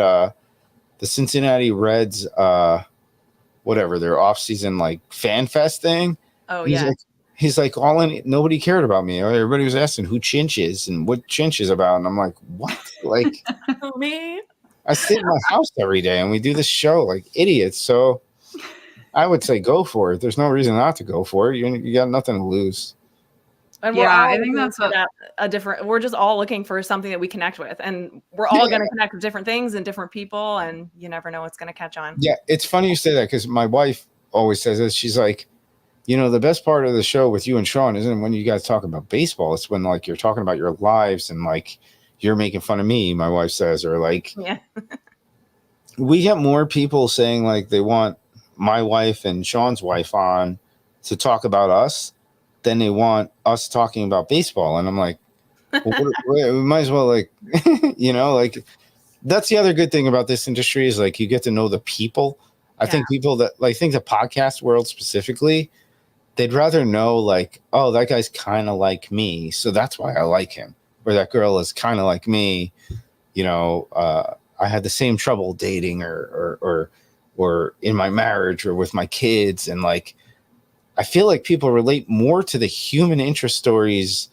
the Cincinnati Reds, whatever, their off-season like fan fest thing. Oh, He's like, nobody cared about me. Everybody was asking who Chinch is and what Chinch is about. And I'm like, what? Like, me? I sit in my house every day and we do this show like idiots. So I would say go for it. There's no reason not to go for it. You got nothing to lose. And I think that's a different. We're just all looking for something that we connect with, and we're all going to connect with different things and different people, and you never know what's going to catch on. Yeah, it's funny you say that, because my wife always says this. She's like, you know, the best part of the show with you and Sean isn't when you guys talk about baseball. It's when like you're talking about your lives and like you're making fun of me. My wife says, or like, we get more people saying like they want my wife and Sean's wife on to talk about us than they want us talking about baseball. And I'm like, well, we might as well, like, you know, like, that's the other good thing about this industry is like you get to know the people. I think people that like think the podcast world specifically, they'd rather know like, oh, that guy's kind of like me, so that's why I like him. Or that girl is kind of like me, you know. I had the same trouble dating or in my marriage or with my kids, and like I feel like people relate more to the human interest stories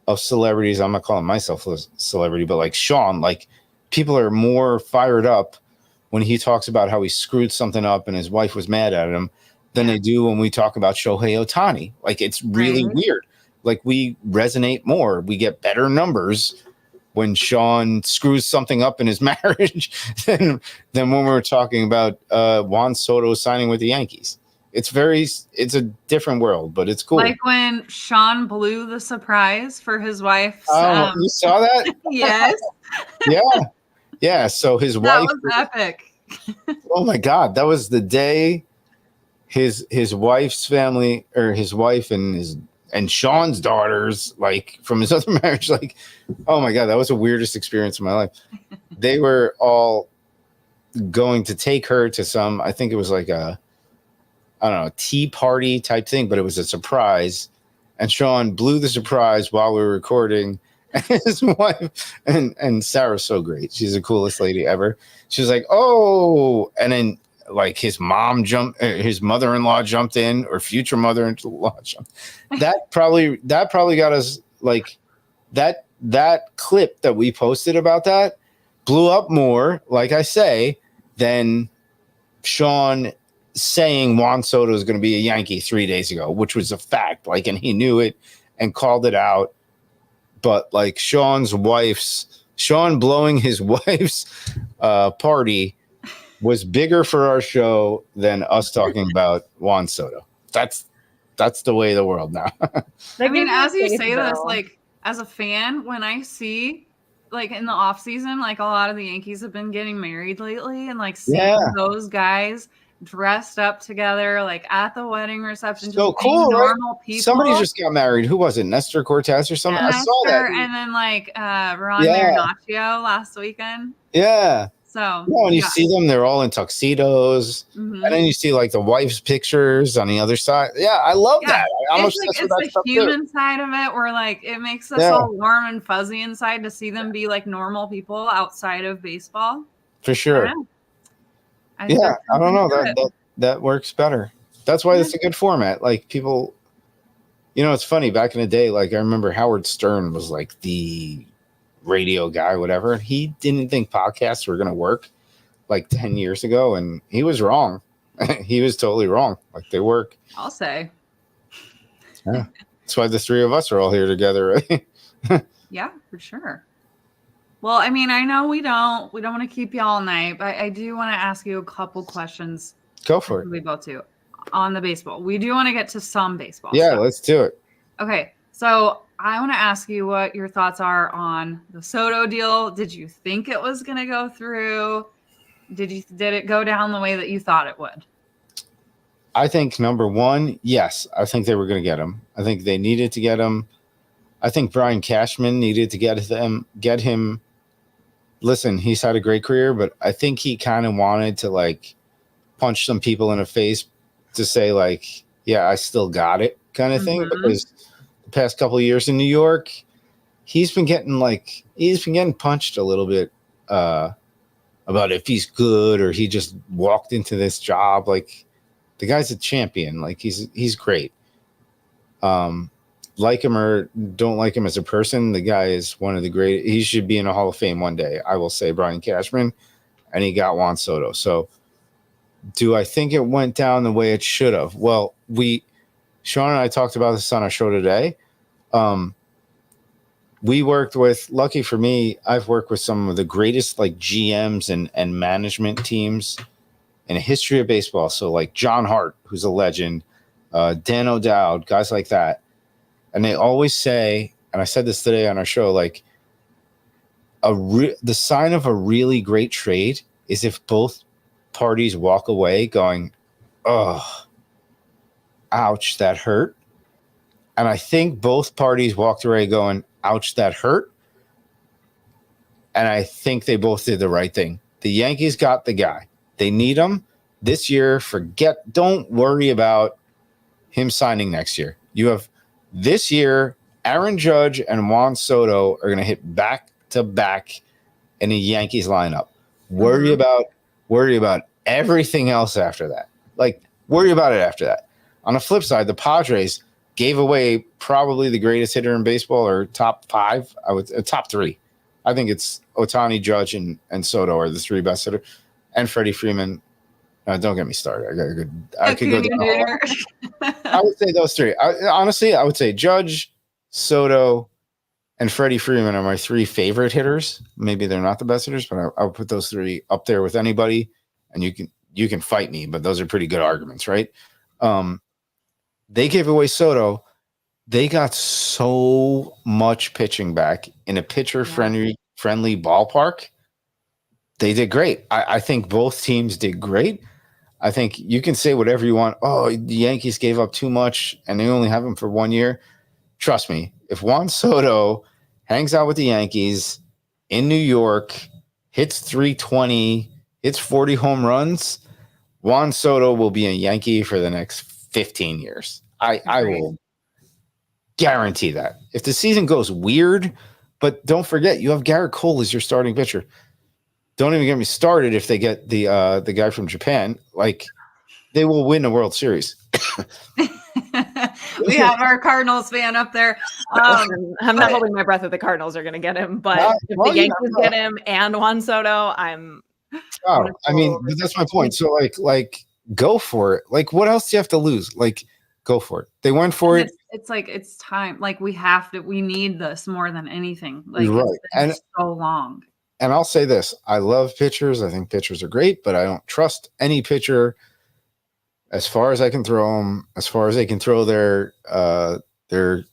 of celebrities. I'm not calling myself a celebrity, but like Sean, like people are more fired up when he talks about how he screwed something up and his wife was mad at him than they do when we talk about Shohei Ohtani. Like, it's really weird. Like, we resonate more. We get better numbers when Sean screws something up in his marriage than when we're talking about Juan Soto signing with the Yankees. It's a different world, but it's cool. Like when Sean blew the surprise for his wife. You saw that? Yes. Yeah. So his that wife was epic. Oh my God. That was the day his wife's family, or his wife and Sean's daughters, like from his other marriage, like, oh my God, that was the weirdest experience of my life. They were all going to take her to some, I think it was like a tea party type thing, but it was a surprise. And Sean blew the surprise while we were recording His wife and Sarah's so great. She's the coolest lady ever. She's like, oh, and then like his mother-in-law jumped in, or future mother-in-law jumped. That probably got us like that clip that we posted about that blew up more, like I say, than Sean saying Juan Soto is going to be a Yankee 3 days ago, which was a fact. Like, and he knew it and called it out. But like Sean blowing his wife's party was bigger for our show than us talking about Juan Soto. That's the way of the world now. I mean, as you say this, like as a fan, when I see like in the off season, like a lot of the Yankees have been getting married lately, and like seeing those guys dressed up together, like at the wedding reception, so just cool, normal right? people. Somebody just got married. Who was it? Nestor Cortez or something? Nestor, I saw that. and then like Ron Marinaccio last weekend. Yeah. So when you see them, they're all in tuxedos, and then you see like the wife's pictures on the other side. Yeah, I love that. It's the human side of it, where like it makes us all warm and fuzzy inside to see them be like normal people outside of baseball. For sure. I don't know, that works better. That's why it's a good format. Like people, it's funny, back in the day, like I remember Howard Stern was like the radio guy, whatever. He didn't think podcasts were going to work like 10 years ago, and he was wrong. He was totally wrong. Like they work. I'll say. Yeah. That's why the three of us are all here together, right? Yeah, for sure. Well, I mean, I know we don't want to keep you all night, but I do want to ask you a couple questions. Go for it. We both do on the baseball. We do want to get to some baseball. Yeah, stuff. let's do it. Okay, so I want to ask you what your thoughts are on the Soto deal. Did you think it was going to go through? Did it go down the way that you thought it would? I think number one, yes. I think they were going to get him. I think they needed to get him. I think Brian Cashman needed to get him. Listen, he's had a great career, but I think he kind of wanted to like punch some people in the face to say like, yeah, I still got it kind of thing. Because the past couple of years in New York, he's been getting punched a little bit about if he's good or he just walked into this job. Like the guy's a champion. Like he's great. Like him or don't like him as a person, the guy is one of the great. He should be in a Hall of Fame one day. I will say Brian Cashman, and he got Juan Soto. So do I think it went down the way it should have? Well, Sean and I talked about this on our show today. We worked with, lucky for me, I've worked with some of the greatest like GMs and management teams in the history of baseball. So like John Hart, who's a legend, Dan O'Dowd, guys like that. And they always say, and I said this today on our show, like the sign of a really great trade is if both parties walk away going, oh, ouch, that hurt. And I think both parties walked away going, ouch, that hurt. And I think they both did the right thing. The Yankees got the guy. They need him this year. Don't worry about him signing next year. You have this year, Aaron Judge and Juan Soto are going to hit back to back in the Yankees lineup. Worry about everything else after that. Like, worry about it after that. On the flip side, the Padres gave away probably the greatest hitter in baseball, or top five. Top three. I think it's Ohtani, Judge, and Soto are the three best hitters, and Freddie Freeman. Don't get me started. I could go down. I would say those three. Honestly, I would say Judge, Soto, and Freddie Freeman are my three favorite hitters. Maybe they're not the best hitters, but I would put those three up there with anybody. And you can fight me, but those are pretty good arguments, right? They gave away Soto. They got so much pitching back in a pitcher-friendly ballpark. They did great. I think both teams did great. I think you can say whatever you want. Oh, the Yankees gave up too much and they only have him for 1 year. Trust me, if Juan Soto hangs out with the Yankees in New York, hits 320, hits 40 home runs, Juan Soto will be a Yankee for the next 15 years. I will guarantee that. If the season goes weird, But don't forget, you have Garrett Cole as your starting pitcher. Don't even get me started if they get the guy from Japan. Like, they will win the World Series. We have our Cardinals fan up there. I'm not holding my breath that the Cardinals are going to get him, but if the Yankees get him and Juan Soto, I'm. Oh, I mean, but that's my point. So, like, go for it. Like, what else do you have to lose? Like, go for it. They went for it. It's like it's time. Like, we need this more than anything. Like, Right. It's been so long. And I'll say this: I love pitchers. I think pitchers are great, but I don't trust any pitcher as far as I can throw them, as far as they can throw their ACL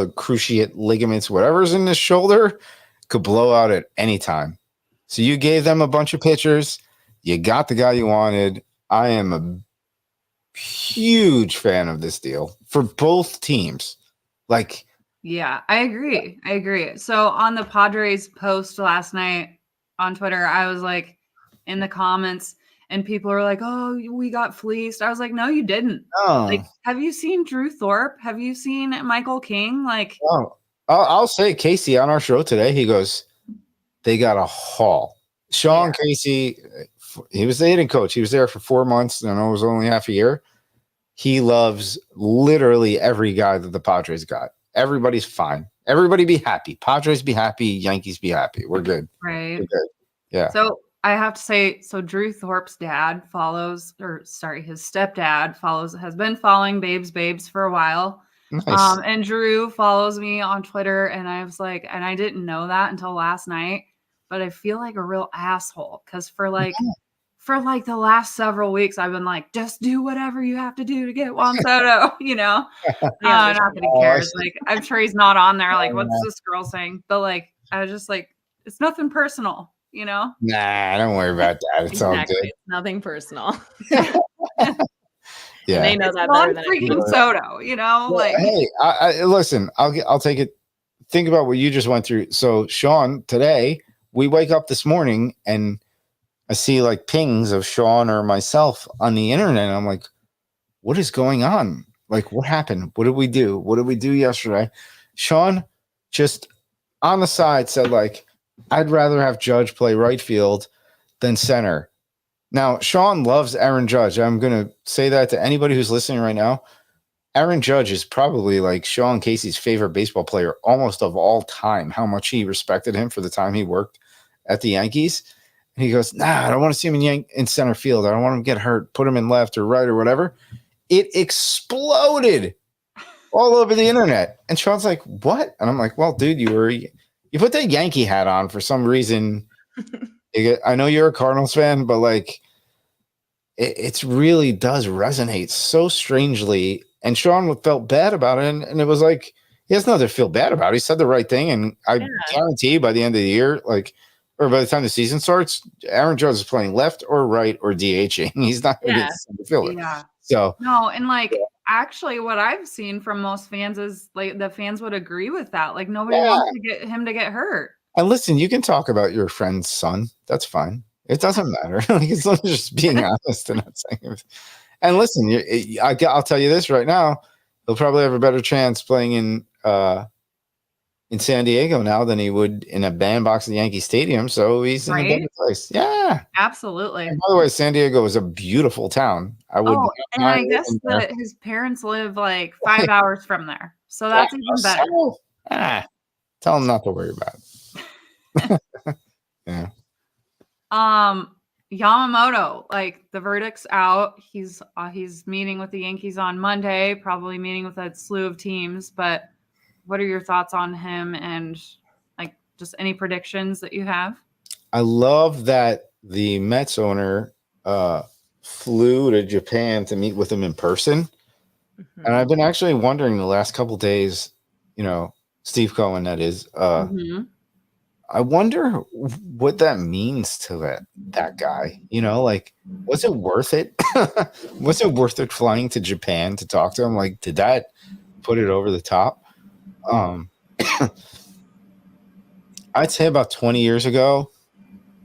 or cruciate ligaments, whatever's in the shoulder, could blow out at any time. So you gave them a bunch of pitchers. You got the guy you wanted. I am a huge fan of this deal for both teams. Like, yeah, I agree. So on the Padres post last night on Twitter, I was like in the comments and people were like, "Oh, we got fleeced." I was like, "No, you didn't." no. Like, have you seen Drew Thorpe? Have you seen Michael King? Like, Oh, I'll say Casey on our show today. He goes, they got a haul. Sean Casey, he was the hitting coach. He was there for 4 months. I know it was only half a year. He loves literally every guy that the Padres got. Everybody's fine. Everybody be happy. Padres be happy. Yankees be happy. We're good. right. We're good. Yeah. So I have to say, so Drew Thorpe's dad his stepdad has been following Babes for a while. Nice. And Drew follows me on Twitter, and I was like, and I didn't know that until last night, but I feel like a real asshole because for the last several weeks, I've been like, just do whatever you have to do to get Juan Soto, not that he cares. Like, I'm sure he's not on there. Like, what's this girl saying? But like, I was just like, it's nothing personal, Nah, don't worry about that. It's all good. It's nothing personal. Yeah, and they know that better than freaking Soto, like. Hey, I listen. I'll take it. Think about what you just went through. So, Sean, today we wake up this morning and I see like pings of Sean or myself on the internet. And I'm like, what is going on? Like, what happened? What did we do? What did we do yesterday? Sean just on the side said, like, I'd rather have Judge play right field than center. Now, Sean loves Aaron Judge. I'm going to say that to anybody who's listening right now. Aaron Judge is probably like Sean Casey's favorite baseball player almost of all time, how much he respected him for the time he worked at the Yankees. And he goes, nah, I don't want to see him in center field. I don't want him to get hurt. Put him in left or right or whatever. It exploded all over the internet. And Sean's like, what? And I'm like, well, dude, you put that Yankee hat on for some reason. I know you're a Cardinals fan, but like it really does resonate so strangely. And Sean felt bad about it. And it was like, he has nothing to feel bad about. He said the right thing. And I guarantee by the end of the year, or by the time the season starts, Aaron Judge is playing left or right or DHing. He's not going to be the center fielder. Yeah. So no, and actually what I've seen from most fans is like the fans would agree with that. Like nobody wants to get him to get hurt. And listen, you can talk about your friend's son. That's fine. It doesn't matter. Like, as long as you're just being honest and not saying it. And listen, I'll tell you this right now. He'll probably have a better chance playing in San Diego now than he would in a bandbox at Yankee Stadium. So he's in a better place. Yeah. Absolutely. And by the way, San Diego is a beautiful town. I would. Oh, and I guess that his parents live like 5 hours from there. So that's even better. Tell him not to worry about it. Yeah. Yamamoto, like the verdict's out. He's meeting with the Yankees on Monday, probably meeting with a slew of teams. But what are your thoughts on him and like just any predictions that you have? I love that the Mets owner flew to Japan to meet with him in person. Mm-hmm. And I've been actually wondering the last couple of days, Steve Cohen, that is, I wonder what that means to that guy. Like, was it worth it? Was it worth it flying to Japan to talk to him? Like, did that put it over the top? I'd say about 20 years ago,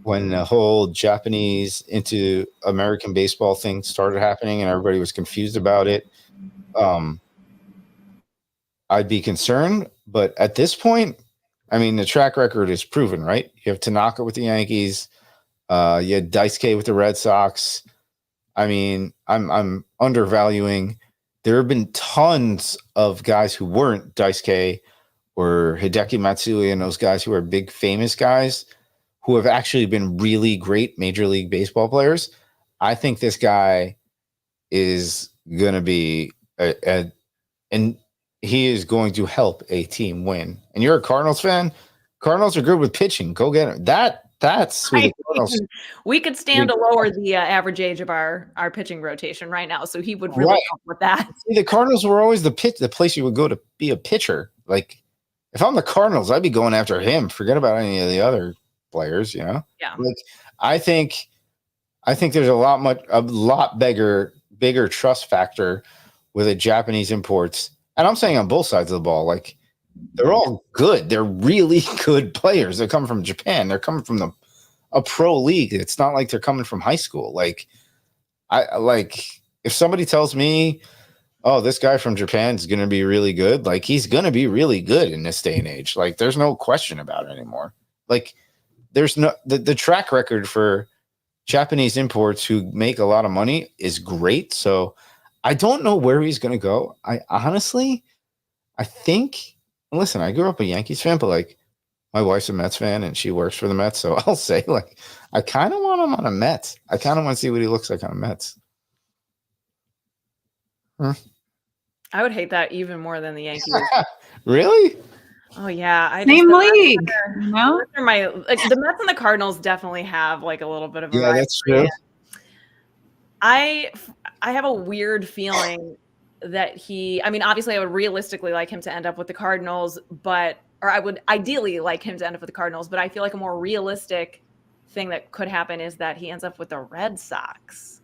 when the whole Japanese into American baseball thing started happening and everybody was confused about it, I'd be concerned. But at this point, I mean, the track record is proven, right? You have Tanaka with the Yankees. You had Daisuke with the Red Sox. I mean, I'm undervaluing. There have been tons of guys who weren't Daisuke or Hideki Matsui and those guys who are big famous guys who have actually been really great Major League Baseball players. I think this guy is going to be and he is going to help a team win. And you're a Cardinals fan. Cardinals are good with pitching. Go get it. That's who the Cardinals. We could stand to lower the average age of our pitching rotation right now, so he would really help with that. See, the Cardinals were always the place you would go to be a pitcher. Like, if I'm the Cardinals, I'd be going after him. Forget about any of the other players. You know, Yeah. Like, I think there's a lot bigger trust factor with the Japanese imports, and I'm saying on both sides of the ball. Like, they're all good. They're really good players. They're coming from Japan. They're coming from a pro league. It's not like they're coming from high school. Like, if somebody tells me, oh, this guy from Japan is going to be really good, like, he's going to be really good in this day and age. Like, there's no question about it anymore. Like, there's no the track record for Japanese imports who make a lot of money is great. So I don't know where he's going to go. I think. Listen, I grew up a Yankees fan, but like my wife's a Mets fan and she works for the Mets. So I'll say, like, I kind of want him on a Mets. I kind of want to see what he looks like on a Mets. I would hate that even more than the Yankees. Really? Oh yeah, Same league. No, the Mets and the Cardinals definitely have like a little bit of a rivalry. That's true. I have a weird feeling that obviously I would realistically like him to end up with the Cardinals, or I would ideally like him to end up with the Cardinals, but I feel like a more realistic thing that could happen is that he ends up with the Red Sox.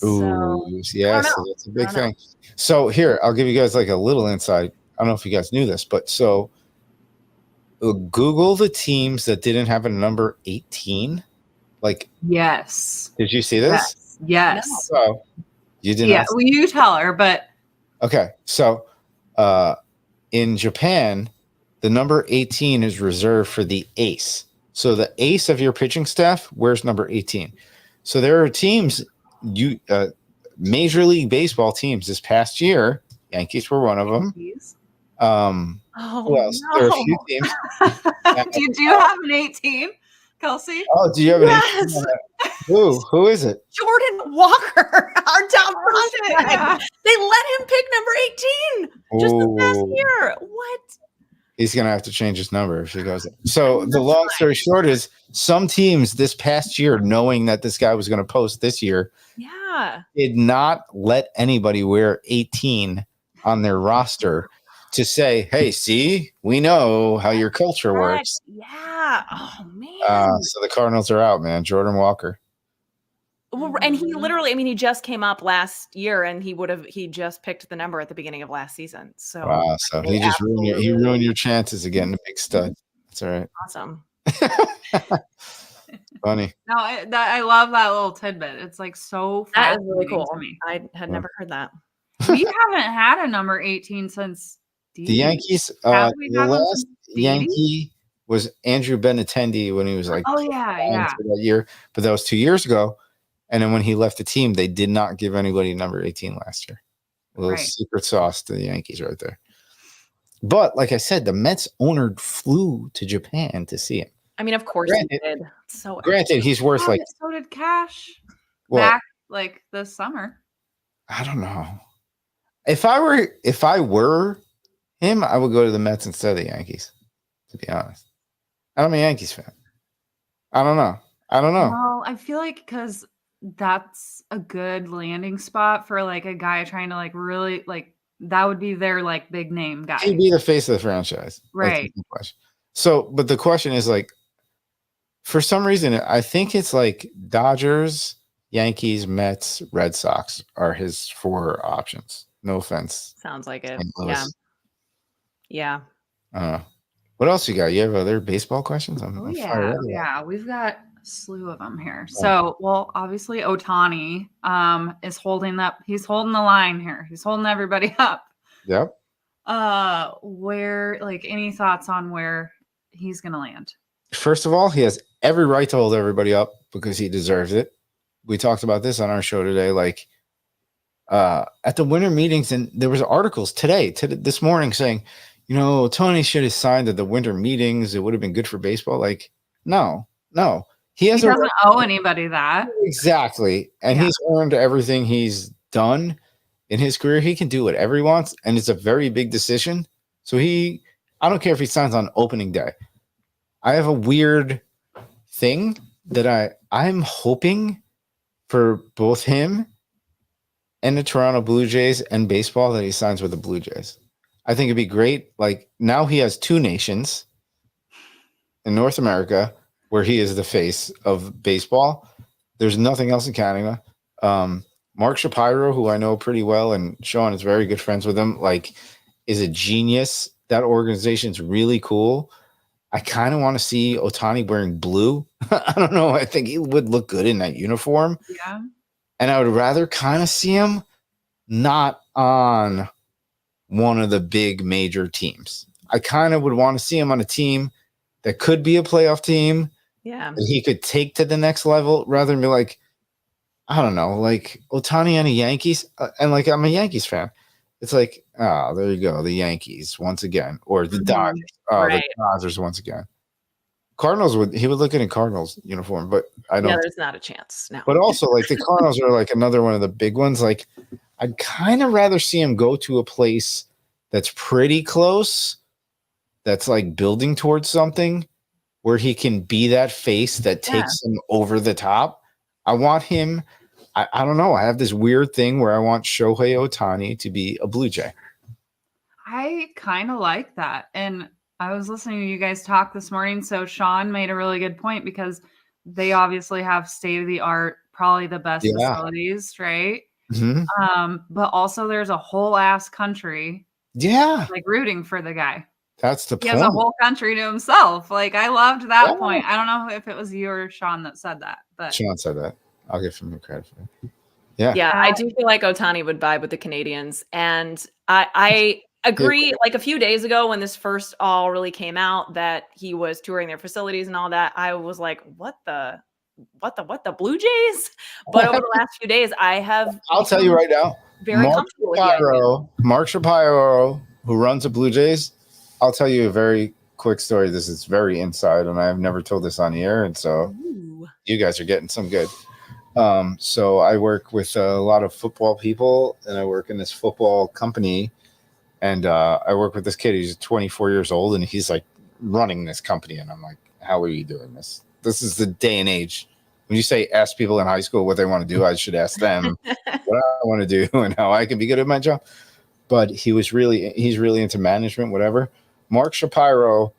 Ooh, yes, so that's a big thing. So here, I'll give you guys like a little insight. I don't know if you guys knew this, but so Google the teams that didn't have a number 18. Like, yes. Did you see this? Yes. So you didn't. Yeah, well, you tell her, but okay. So in Japan, the number 18 is reserved for the ace. So the ace of your pitching staff wears number 18. So there are teams, Major League Baseball teams this past year. Yankees were one of them. Who else? No. There are a few teams. Do you have an 18, Kelsey? Oh, do you have an 18? Who is it? Jordan Walker, our top prospect. Yeah. They let him pick number 18 just this past year. What? He's going to have to change his number if he goes. So the long story short is some teams this past year, knowing that this guy was going to post this year, did not let anybody wear 18 on their roster to say, hey, see, we know how your culture works. Yeah. Oh, man. So the Cardinals are out, man. Jordan Walker. Well, and he literally, he just came up last year and he just picked the number at the beginning of last season. So, wow, so he just ruined your chances of getting a big stud. That's all right. Awesome. Funny. No, I love that little tidbit. It's like so that is really cool. to me. I had never heard that. We haven't had a number 18 since the Yankees. The last Yankee Yankee was Andrew Benintendi when he was like, that year, but that was 2 years ago. And then when he left the team, they did not give anybody number 18 last year. A little secret sauce to the Yankees right there. But like I said, the Mets owner flew to Japan to see him. Of course he did. So granted, he's worth so did Cash back like this summer. I don't know. If I were him, I would go to the Mets instead of the Yankees, to be honest. I'm a Yankees fan. I don't know. Well, I feel like because that's a good landing spot for like a guy trying to like really like that would be their like big name guy. He'd be the face of the franchise. Right. So, but the question is like, for some reason, I think it's like Dodgers, Yankees, Mets, Red Sox are his 4 options. No offense. Sounds like it. Yeah. What else you got? You have other baseball questions? Yeah. We've got a slew of them here. So, obviously Ohtani is holding up. He's holding the line here. He's holding everybody up. Yep. Where, like, any thoughts on where he's going to land. First of all, he has every right to hold everybody up because he deserves it. We talked about this on our show today, like at the winter meetings, and there was articles this morning saying, Tony should have signed at the winter meetings. It would have been good for baseball. Like, no. He doesn't owe anybody that. Exactly. And he's earned everything he's done in his career. He can do whatever he wants, and it's a very big decision. So I don't care if he signs on opening day. I have a weird thing that I'm hoping for both him and the Toronto Blue Jays and baseball that he signs with the Blue Jays. I think it'd be great. Like, now he has two nations in North America where he is the face of baseball. There's nothing else in Canada. Mark Shapiro, who I know pretty well, and Sean is very good friends with him, like, is a genius. That organization's really cool. I kind of want to see Ohtani wearing blue. I don't know. I think he would look good in that uniform. Yeah. And I would rather kind of see him not on one of the big major teams. I kind of would want to see him on a team that could be a playoff team. Yeah. That he could take to the next level rather than be like, I don't know, like Ohtani and the Yankees. And like, I'm a Yankees fan. It's like, there you go. The Yankees once again, or the Dodgers. Right. The Dodgers once again. Cardinals he would look in a Cardinals uniform, but I don't. Yeah, there's not a chance. No. But also, like, the Cardinals are like another one of the big ones. Like, I'd kind of rather see him go to a place that's pretty close, that's like building towards something where he can be that face that takes him over the top. I want him. I don't know. I have this weird thing where I want Shohei Ohtani to be a Blue Jay. I kind of like that. And I was listening to you guys talk this morning. So Sean made a really good point because they obviously have state-of-the-art, probably the best facilities, right? Mm-hmm. But also there's a whole ass country like rooting for the guy. That's the point. He point. has a whole country to himself. Like, I loved that point. I don't know if it was you or Sean that said that, but Sean said that. I'll give him credit for it. Yeah, I do feel like Ohtani would vibe with the Canadians. And I agree. Like, a few days ago when this first all really came out that he was touring their facilities and all that, I was like, what the Blue Jays? But over the last few days, I'll tell you right now, very comfortable with the idea. Mark Shapiro, who runs the Blue Jays, I'll tell you a very quick story. This is very inside, and I have never told this on the air, and so you guys are getting some good. So I work with a lot of football people, and I work in this football company, and I work with this kid. He's 24 years old, and he's like running this company, and I'm like, how are you doing this? This is the day and age. When you say ask people in high school what they want to do, I should ask them what I want to do and how I can be good at my job. But he's really into management, whatever. Mark Shapiro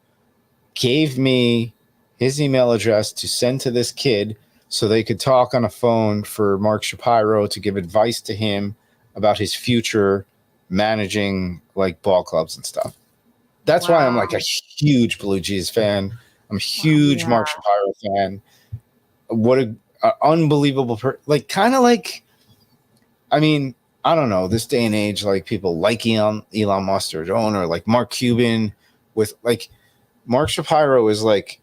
gave me his email address to send to this kid so they could talk on a phone for Mark Shapiro to give advice to him about his future managing like ball clubs and stuff. That's why I'm like a huge Blue Jays fan. I'm a huge Mark Shapiro fan. What a unbelievable kind of like, I mean, I don't know, this day and age, like people like Elon Musk or like Mark Cuban with like Mark Shapiro is like,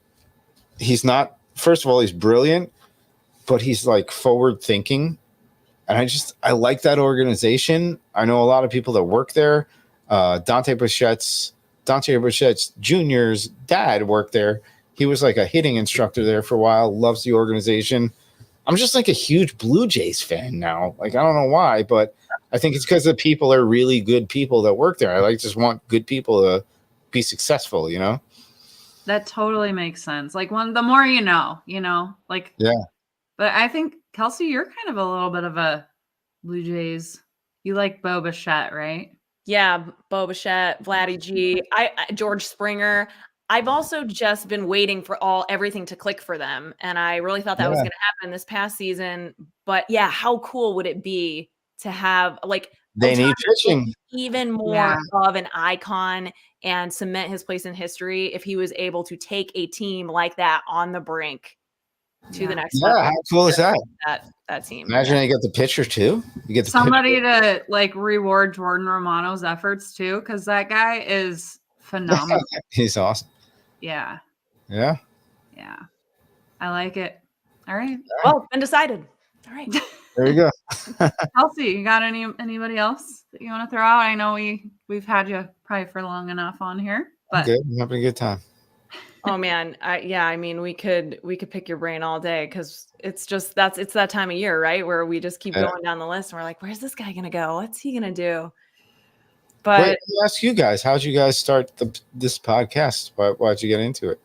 he's not, first of all, he's brilliant, but he's like forward thinking. And I like that organization. I know a lot of people that work there. Dante Bichette's Jr.'s dad worked there. He was like a hitting instructor there for a while, loves the organization. I'm just like a huge Blue Jays fan now. Like, I don't know why, but I think it's because the people are really good people that work there. I like just want good people to be successful, you know? That totally makes sense. Like, the more you know, like, but I think Kelsey, you're kind of a little bit of a Blue Jays. You like Bo Bichette, right? Yeah. Bo Bichette, Vladdy G, George Springer. I've also just been waiting for everything to click for them. And I really thought that was going to happen this past season. But yeah, how cool would it be to have like they need pitching even more of an icon and cement his place in history if he was able to take a team like that on the brink to the next level. How cool is that? That team. Imagine you get the pitcher too. You get somebody to like reward Jordan Romano's efforts too, because that guy is phenomenal. He's awesome. Yeah. Yeah. Yeah. I like it. All right. Well, been decided. All right. There you go. Kelsey, you got anybody else that you want to throw out? I know we've had you probably for long enough on here, but Good. I'm having a good time. Oh man, I mean, we could pick your brain all day because it's that time of year, right, where we just keep going down the list and we're like, where's this guy gonna go? What's he gonna do? But Wait, let me ask you guys, how'd you guys start this podcast? Why'd you get into it?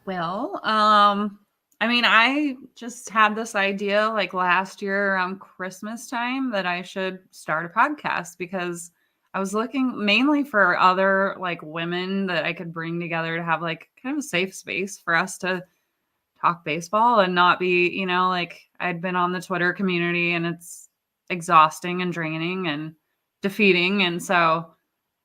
well, I mean, I just had this idea like last year around Christmas time that I should start a podcast because I was looking mainly for other like women that I could bring together to have like kind of a safe space for us to talk baseball and not be, like I'd been on the Twitter community and it's exhausting and draining and defeating. And so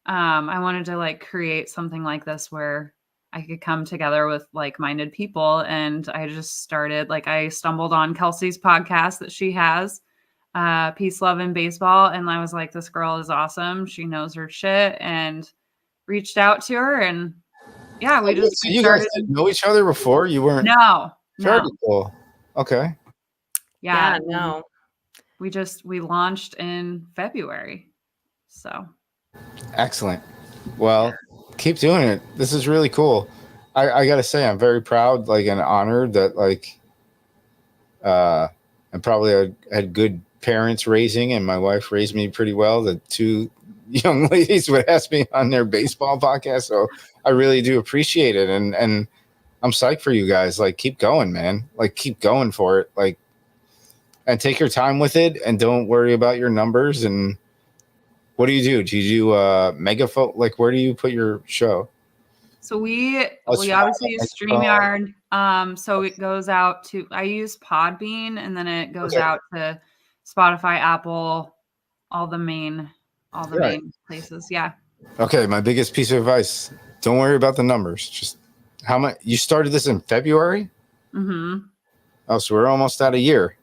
I wanted to like create something like this where I could come together with like-minded people. And I just started, like, I stumbled on Kelsey's podcast that she has, Peace, Love, and Baseball. And I was like, this girl is awesome. She knows her shit, and reached out to her. And yeah, we just So you guys didn't know each other before? You weren't? No. Very cool. Okay. Yeah, no. We launched in February. So Excellent. Well, keep doing it. This is really cool. I gotta say, I'm very proud, like, and honored that, like, and probably I had good parents raising, and my wife raised me pretty well. The two young ladies would ask me on their baseball podcast, so I really do appreciate it. And I'm psyched for you guys. Like, keep going, man. Like, keep going for it. Like, and take your time with it, and don't worry about your numbers. And what do? Do you do megaphone? Like, where do you put your show? So we obviously use StreamYard. So it goes out to, I use Podbean, and then it goes out to Spotify, Apple, all the main places. Yeah. Okay. My biggest piece of advice: don't worry about the numbers. Just how much you started this in February. Mm-hmm. Oh, so we're almost at a year.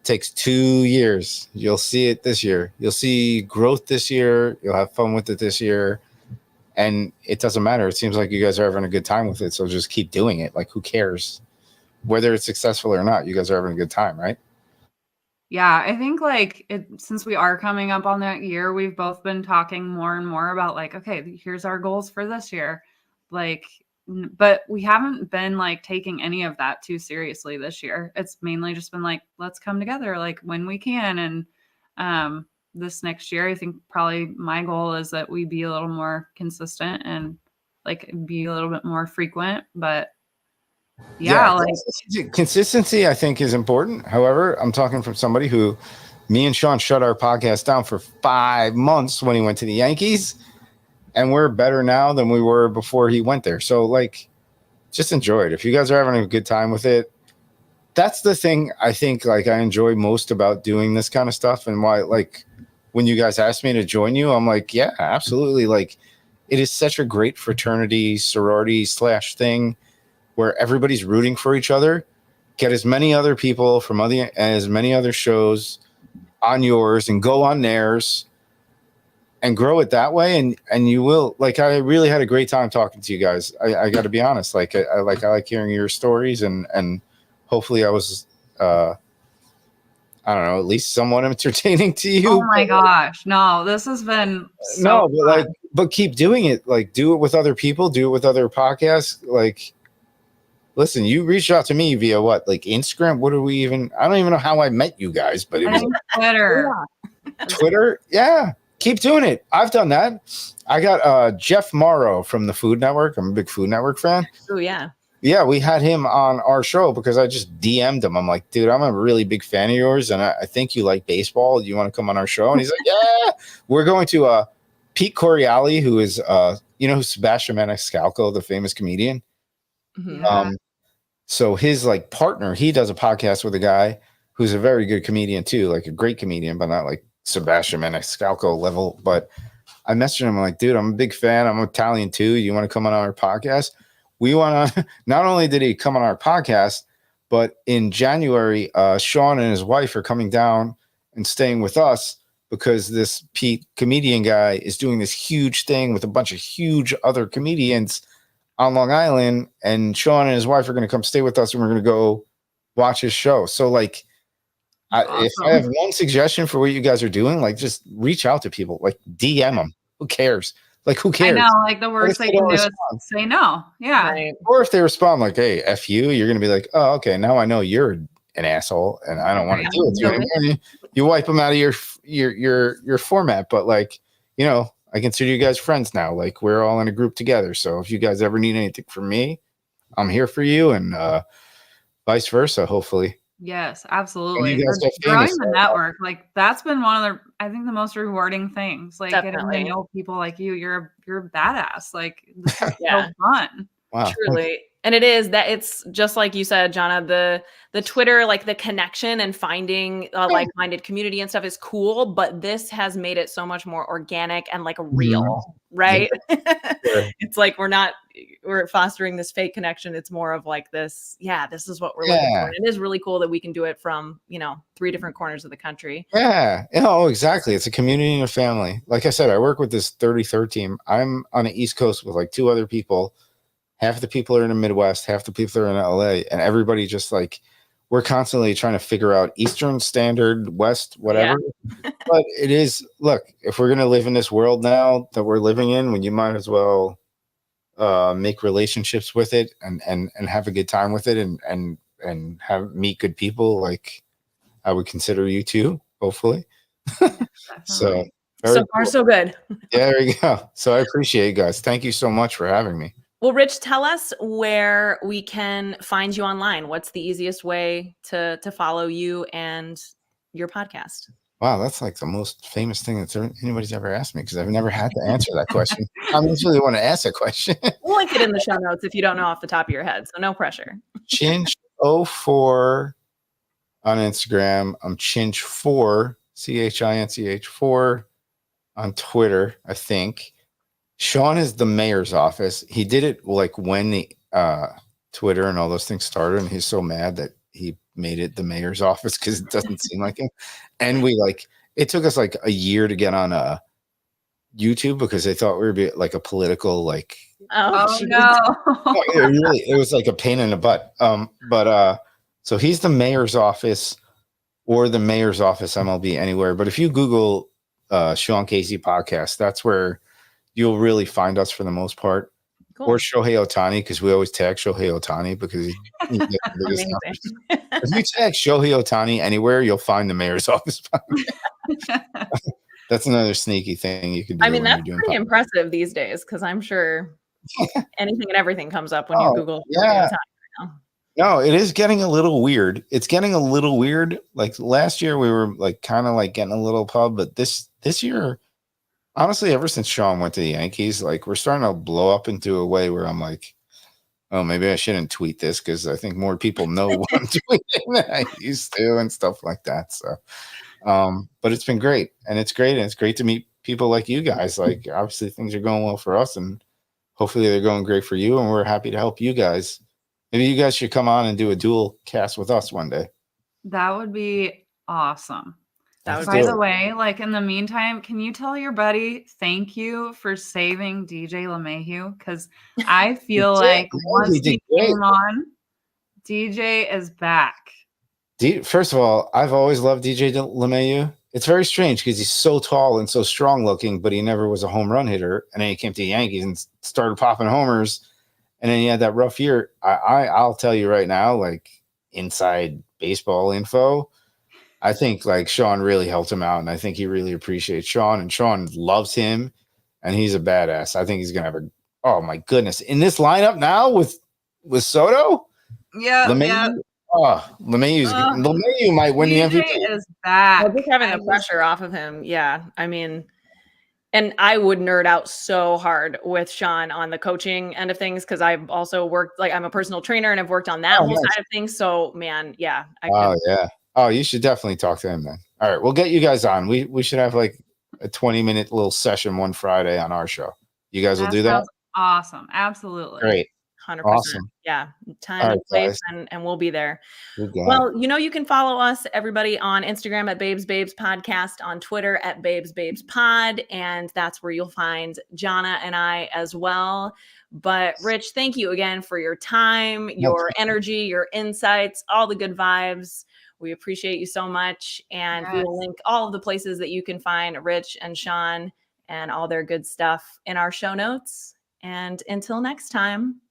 Takes 2 years. You'll see it this year. You'll see growth this year. You'll have fun with it this year. And it doesn't matter. It seems like you guys are having a good time with it. So just keep doing it. Like, who cares? Whether it's successful or not, you guys are having a good time, right? Yeah, I think like since we are coming up on that year, we've both been talking more and more about like, okay, here's our goals for this year. Like, but we haven't been like taking any of that too seriously this year. It's mainly just been like, let's come together like when we can. And this next year, I think probably my goal is that we be a little more consistent and like be a little bit more frequent. But yeah, like consistency I think is important. However, I'm talking from somebody who, me and Sean shut our podcast down for 5 months when he went to the Yankees. And we're better now than we were before he went there. So, like, just enjoy it. If you guys are having a good time with it, that's the thing I think, like, I enjoy most about doing this kind of stuff. And why, like, when you guys asked me to join you, I'm like, yeah, absolutely. Like, it is such a great fraternity, sorority / thing where everybody's rooting for each other. Get as many other people from as many other shows on yours and go on theirs. And grow it that way, and you will. Like, I really had a great time talking to you guys. I got to be honest. Like, I like hearing your stories, and hopefully I was, I don't know, at least somewhat entertaining to you. Oh my gosh, no, this has been so but keep doing it. Like, do it with other people. Do it with other podcasts. Like, listen, you reached out to me via what? Like Instagram? What are we even? I don't even know how I met you guys, but it was Twitter. Twitter, yeah. Keep doing it. I've done that. I got Jeff Morrow from the Food Network. I'm a big Food Network fan. Oh, yeah. Yeah, we had him on our show because I just DM'd him. I'm like, dude, I'm a really big fan of yours, and I think you like baseball. Do you want to come on our show? And he's like, yeah. We're going to Pete Coriali, who is, who's Sebastian Maniscalco, the famous comedian. Yeah. So his, like, partner, he does a podcast with a guy who's a very good comedian, too, like a great comedian, but not like Sebastian Maniscalco level. But I messaged him. I'm like, dude, I'm a big fan. I'm Italian too. You want to come on our podcast? We want to. Not only did he come on our podcast, but in January, Sean and his wife are coming down and staying with us because this Pete comedian guy is doing this huge thing with a bunch of huge other comedians on Long Island, and Sean and his wife are going to come stay with us, and we're going to go watch his show. So like, if I have one suggestion for what you guys are doing, like just reach out to people, like DM them. Who cares? Like, who cares? I know, like the worst they can do is say no. Yeah. Right. Or if they respond like, "Hey, F you," you're going to be like, "Oh, okay, now I know you're an asshole, and I don't want to deal with you anymore." You wipe them out of your format, but like, you know, I consider you guys friends now. Like, we're all in a group together. So if you guys ever need anything from me, I'm here for you, and vice versa. Hopefully. Yes, absolutely. You guys get Growing famous. the network, like that's been one of the, I think, the most rewarding things. Like Definitely. getting to know people like you. You're a badass. Like this is Yeah. so fun. Wow. Truly. And it is that, it's just like you said, Jonna, the Twitter, like the connection and finding a like-minded community and stuff is cool, but this has made it so much more organic and like real, right? Sure. It's like we're fostering this fake connection. It's more of like this, this is what we're looking for. And it is really cool that we can do it from, 3 different corners of the country. Yeah. Oh, exactly. It's a community and a family. Like I said, I work with this 33rd team. I'm on the East Coast with like 2 other people. Half the people are in the Midwest, half the people are in LA, and everybody just like, we're constantly trying to figure out Eastern Standard, West, whatever. Yeah. But it is, look, if we're going to live in this world now that we're living in, when you might as well make relationships with it and have a good time with it and meet good people. Like I would consider you too, hopefully. So far, so good. Yeah, there you go. So I appreciate you guys. Thank you so much for having me. Well, Rich, tell us where we can find you online. What's the easiest way to follow you and your podcast? Wow, that's like the most famous thing that anybody's ever asked me, because I've never had to answer that question. I really want to ask a question. We'll link it in the show notes if you don't know off the top of your head, so no pressure. Chinch04 on Instagram. I'm Chinch4, CHINCH4 on Twitter, I think. Sean is the mayor's office. He did it like when the Twitter and all those things started, and he's so mad that he made it the mayor's office because it doesn't seem like him. And it took us like a year to get on YouTube because they thought we were like a political like. Oh no! It was like a pain in the butt. So he's the mayor's office or the mayor's office MLB anywhere. But if you Google Sean Casey podcast, that's where you'll really find us for the most part. Cool. Or Shohei Ohtani, because we always tag Shohei Ohtani because he's the biggest numbers. If you tag Shohei Ohtani anywhere, you'll find the mayor's office. That's another sneaky thing you can do. I mean, that's pretty impressive these days, because I'm sure anything and everything comes up when you Google Shohei Ohtani right now. No, it is getting a little weird. It's getting a little weird. Like last year, we were like kind of like getting a little pub, but this year, honestly, ever since Sean went to the Yankees, like we're starting to blow up into a way where I'm like, oh, maybe I shouldn't tweet this because I think more people know what I'm tweeting than I used to and stuff like that. So, but it's been great, and it's great to meet people like you guys. Like obviously things are going well for us, and hopefully they're going great for you, and we're happy to help you guys. Maybe you guys should come on and do a dual cast with us one day. That would be awesome. By the way, like in the meantime, can you tell your buddy thank you for saving DJ LeMahieu? Because I feel like once he came on, DJ is back. First of all, I've always loved DJ LeMahieu. It's very strange because he's so tall and so strong looking, but he never was a home run hitter. And then he came to the Yankees and started popping homers. And then he had that rough year. I'll tell you right now, like inside baseball info, I think like Sean really helped him out, and I think he really appreciates Sean, and Sean loves him, and he's a badass. I think he's gonna have oh my goodness, in this lineup now with Soto. Yeah, LeMahieu, LeMahieu might win DJ the MVP. Is back. Just having the pressure off of him. Yeah, I mean, and I would nerd out so hard with Sean on the coaching end of things because I've also worked, like I'm a personal trainer and I've worked on that whole side of things. So man, yeah. Oh, you should definitely talk to him then. All right, we'll get you guys on. We should have like a 20-minute little session one Friday on our show. You guys will do that? Awesome. Absolutely. Great. 100%. Awesome. Yeah. Time All and right, place, guys. and we'll be there. We got it. Well, you can follow us, everybody, on Instagram at Babes Podcast, on Twitter at Babes Pod, and that's where you'll find Jonna and I as well. But Rich, thank you again for your time, your energy, your insights, all the good vibes. We appreciate you so much, and we will link all of the places that you can find Rich and Sean and all their good stuff in our show notes. And until next time,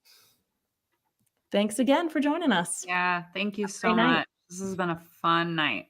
thanks again for joining us. Yeah, thank you so much. This has been a fun night.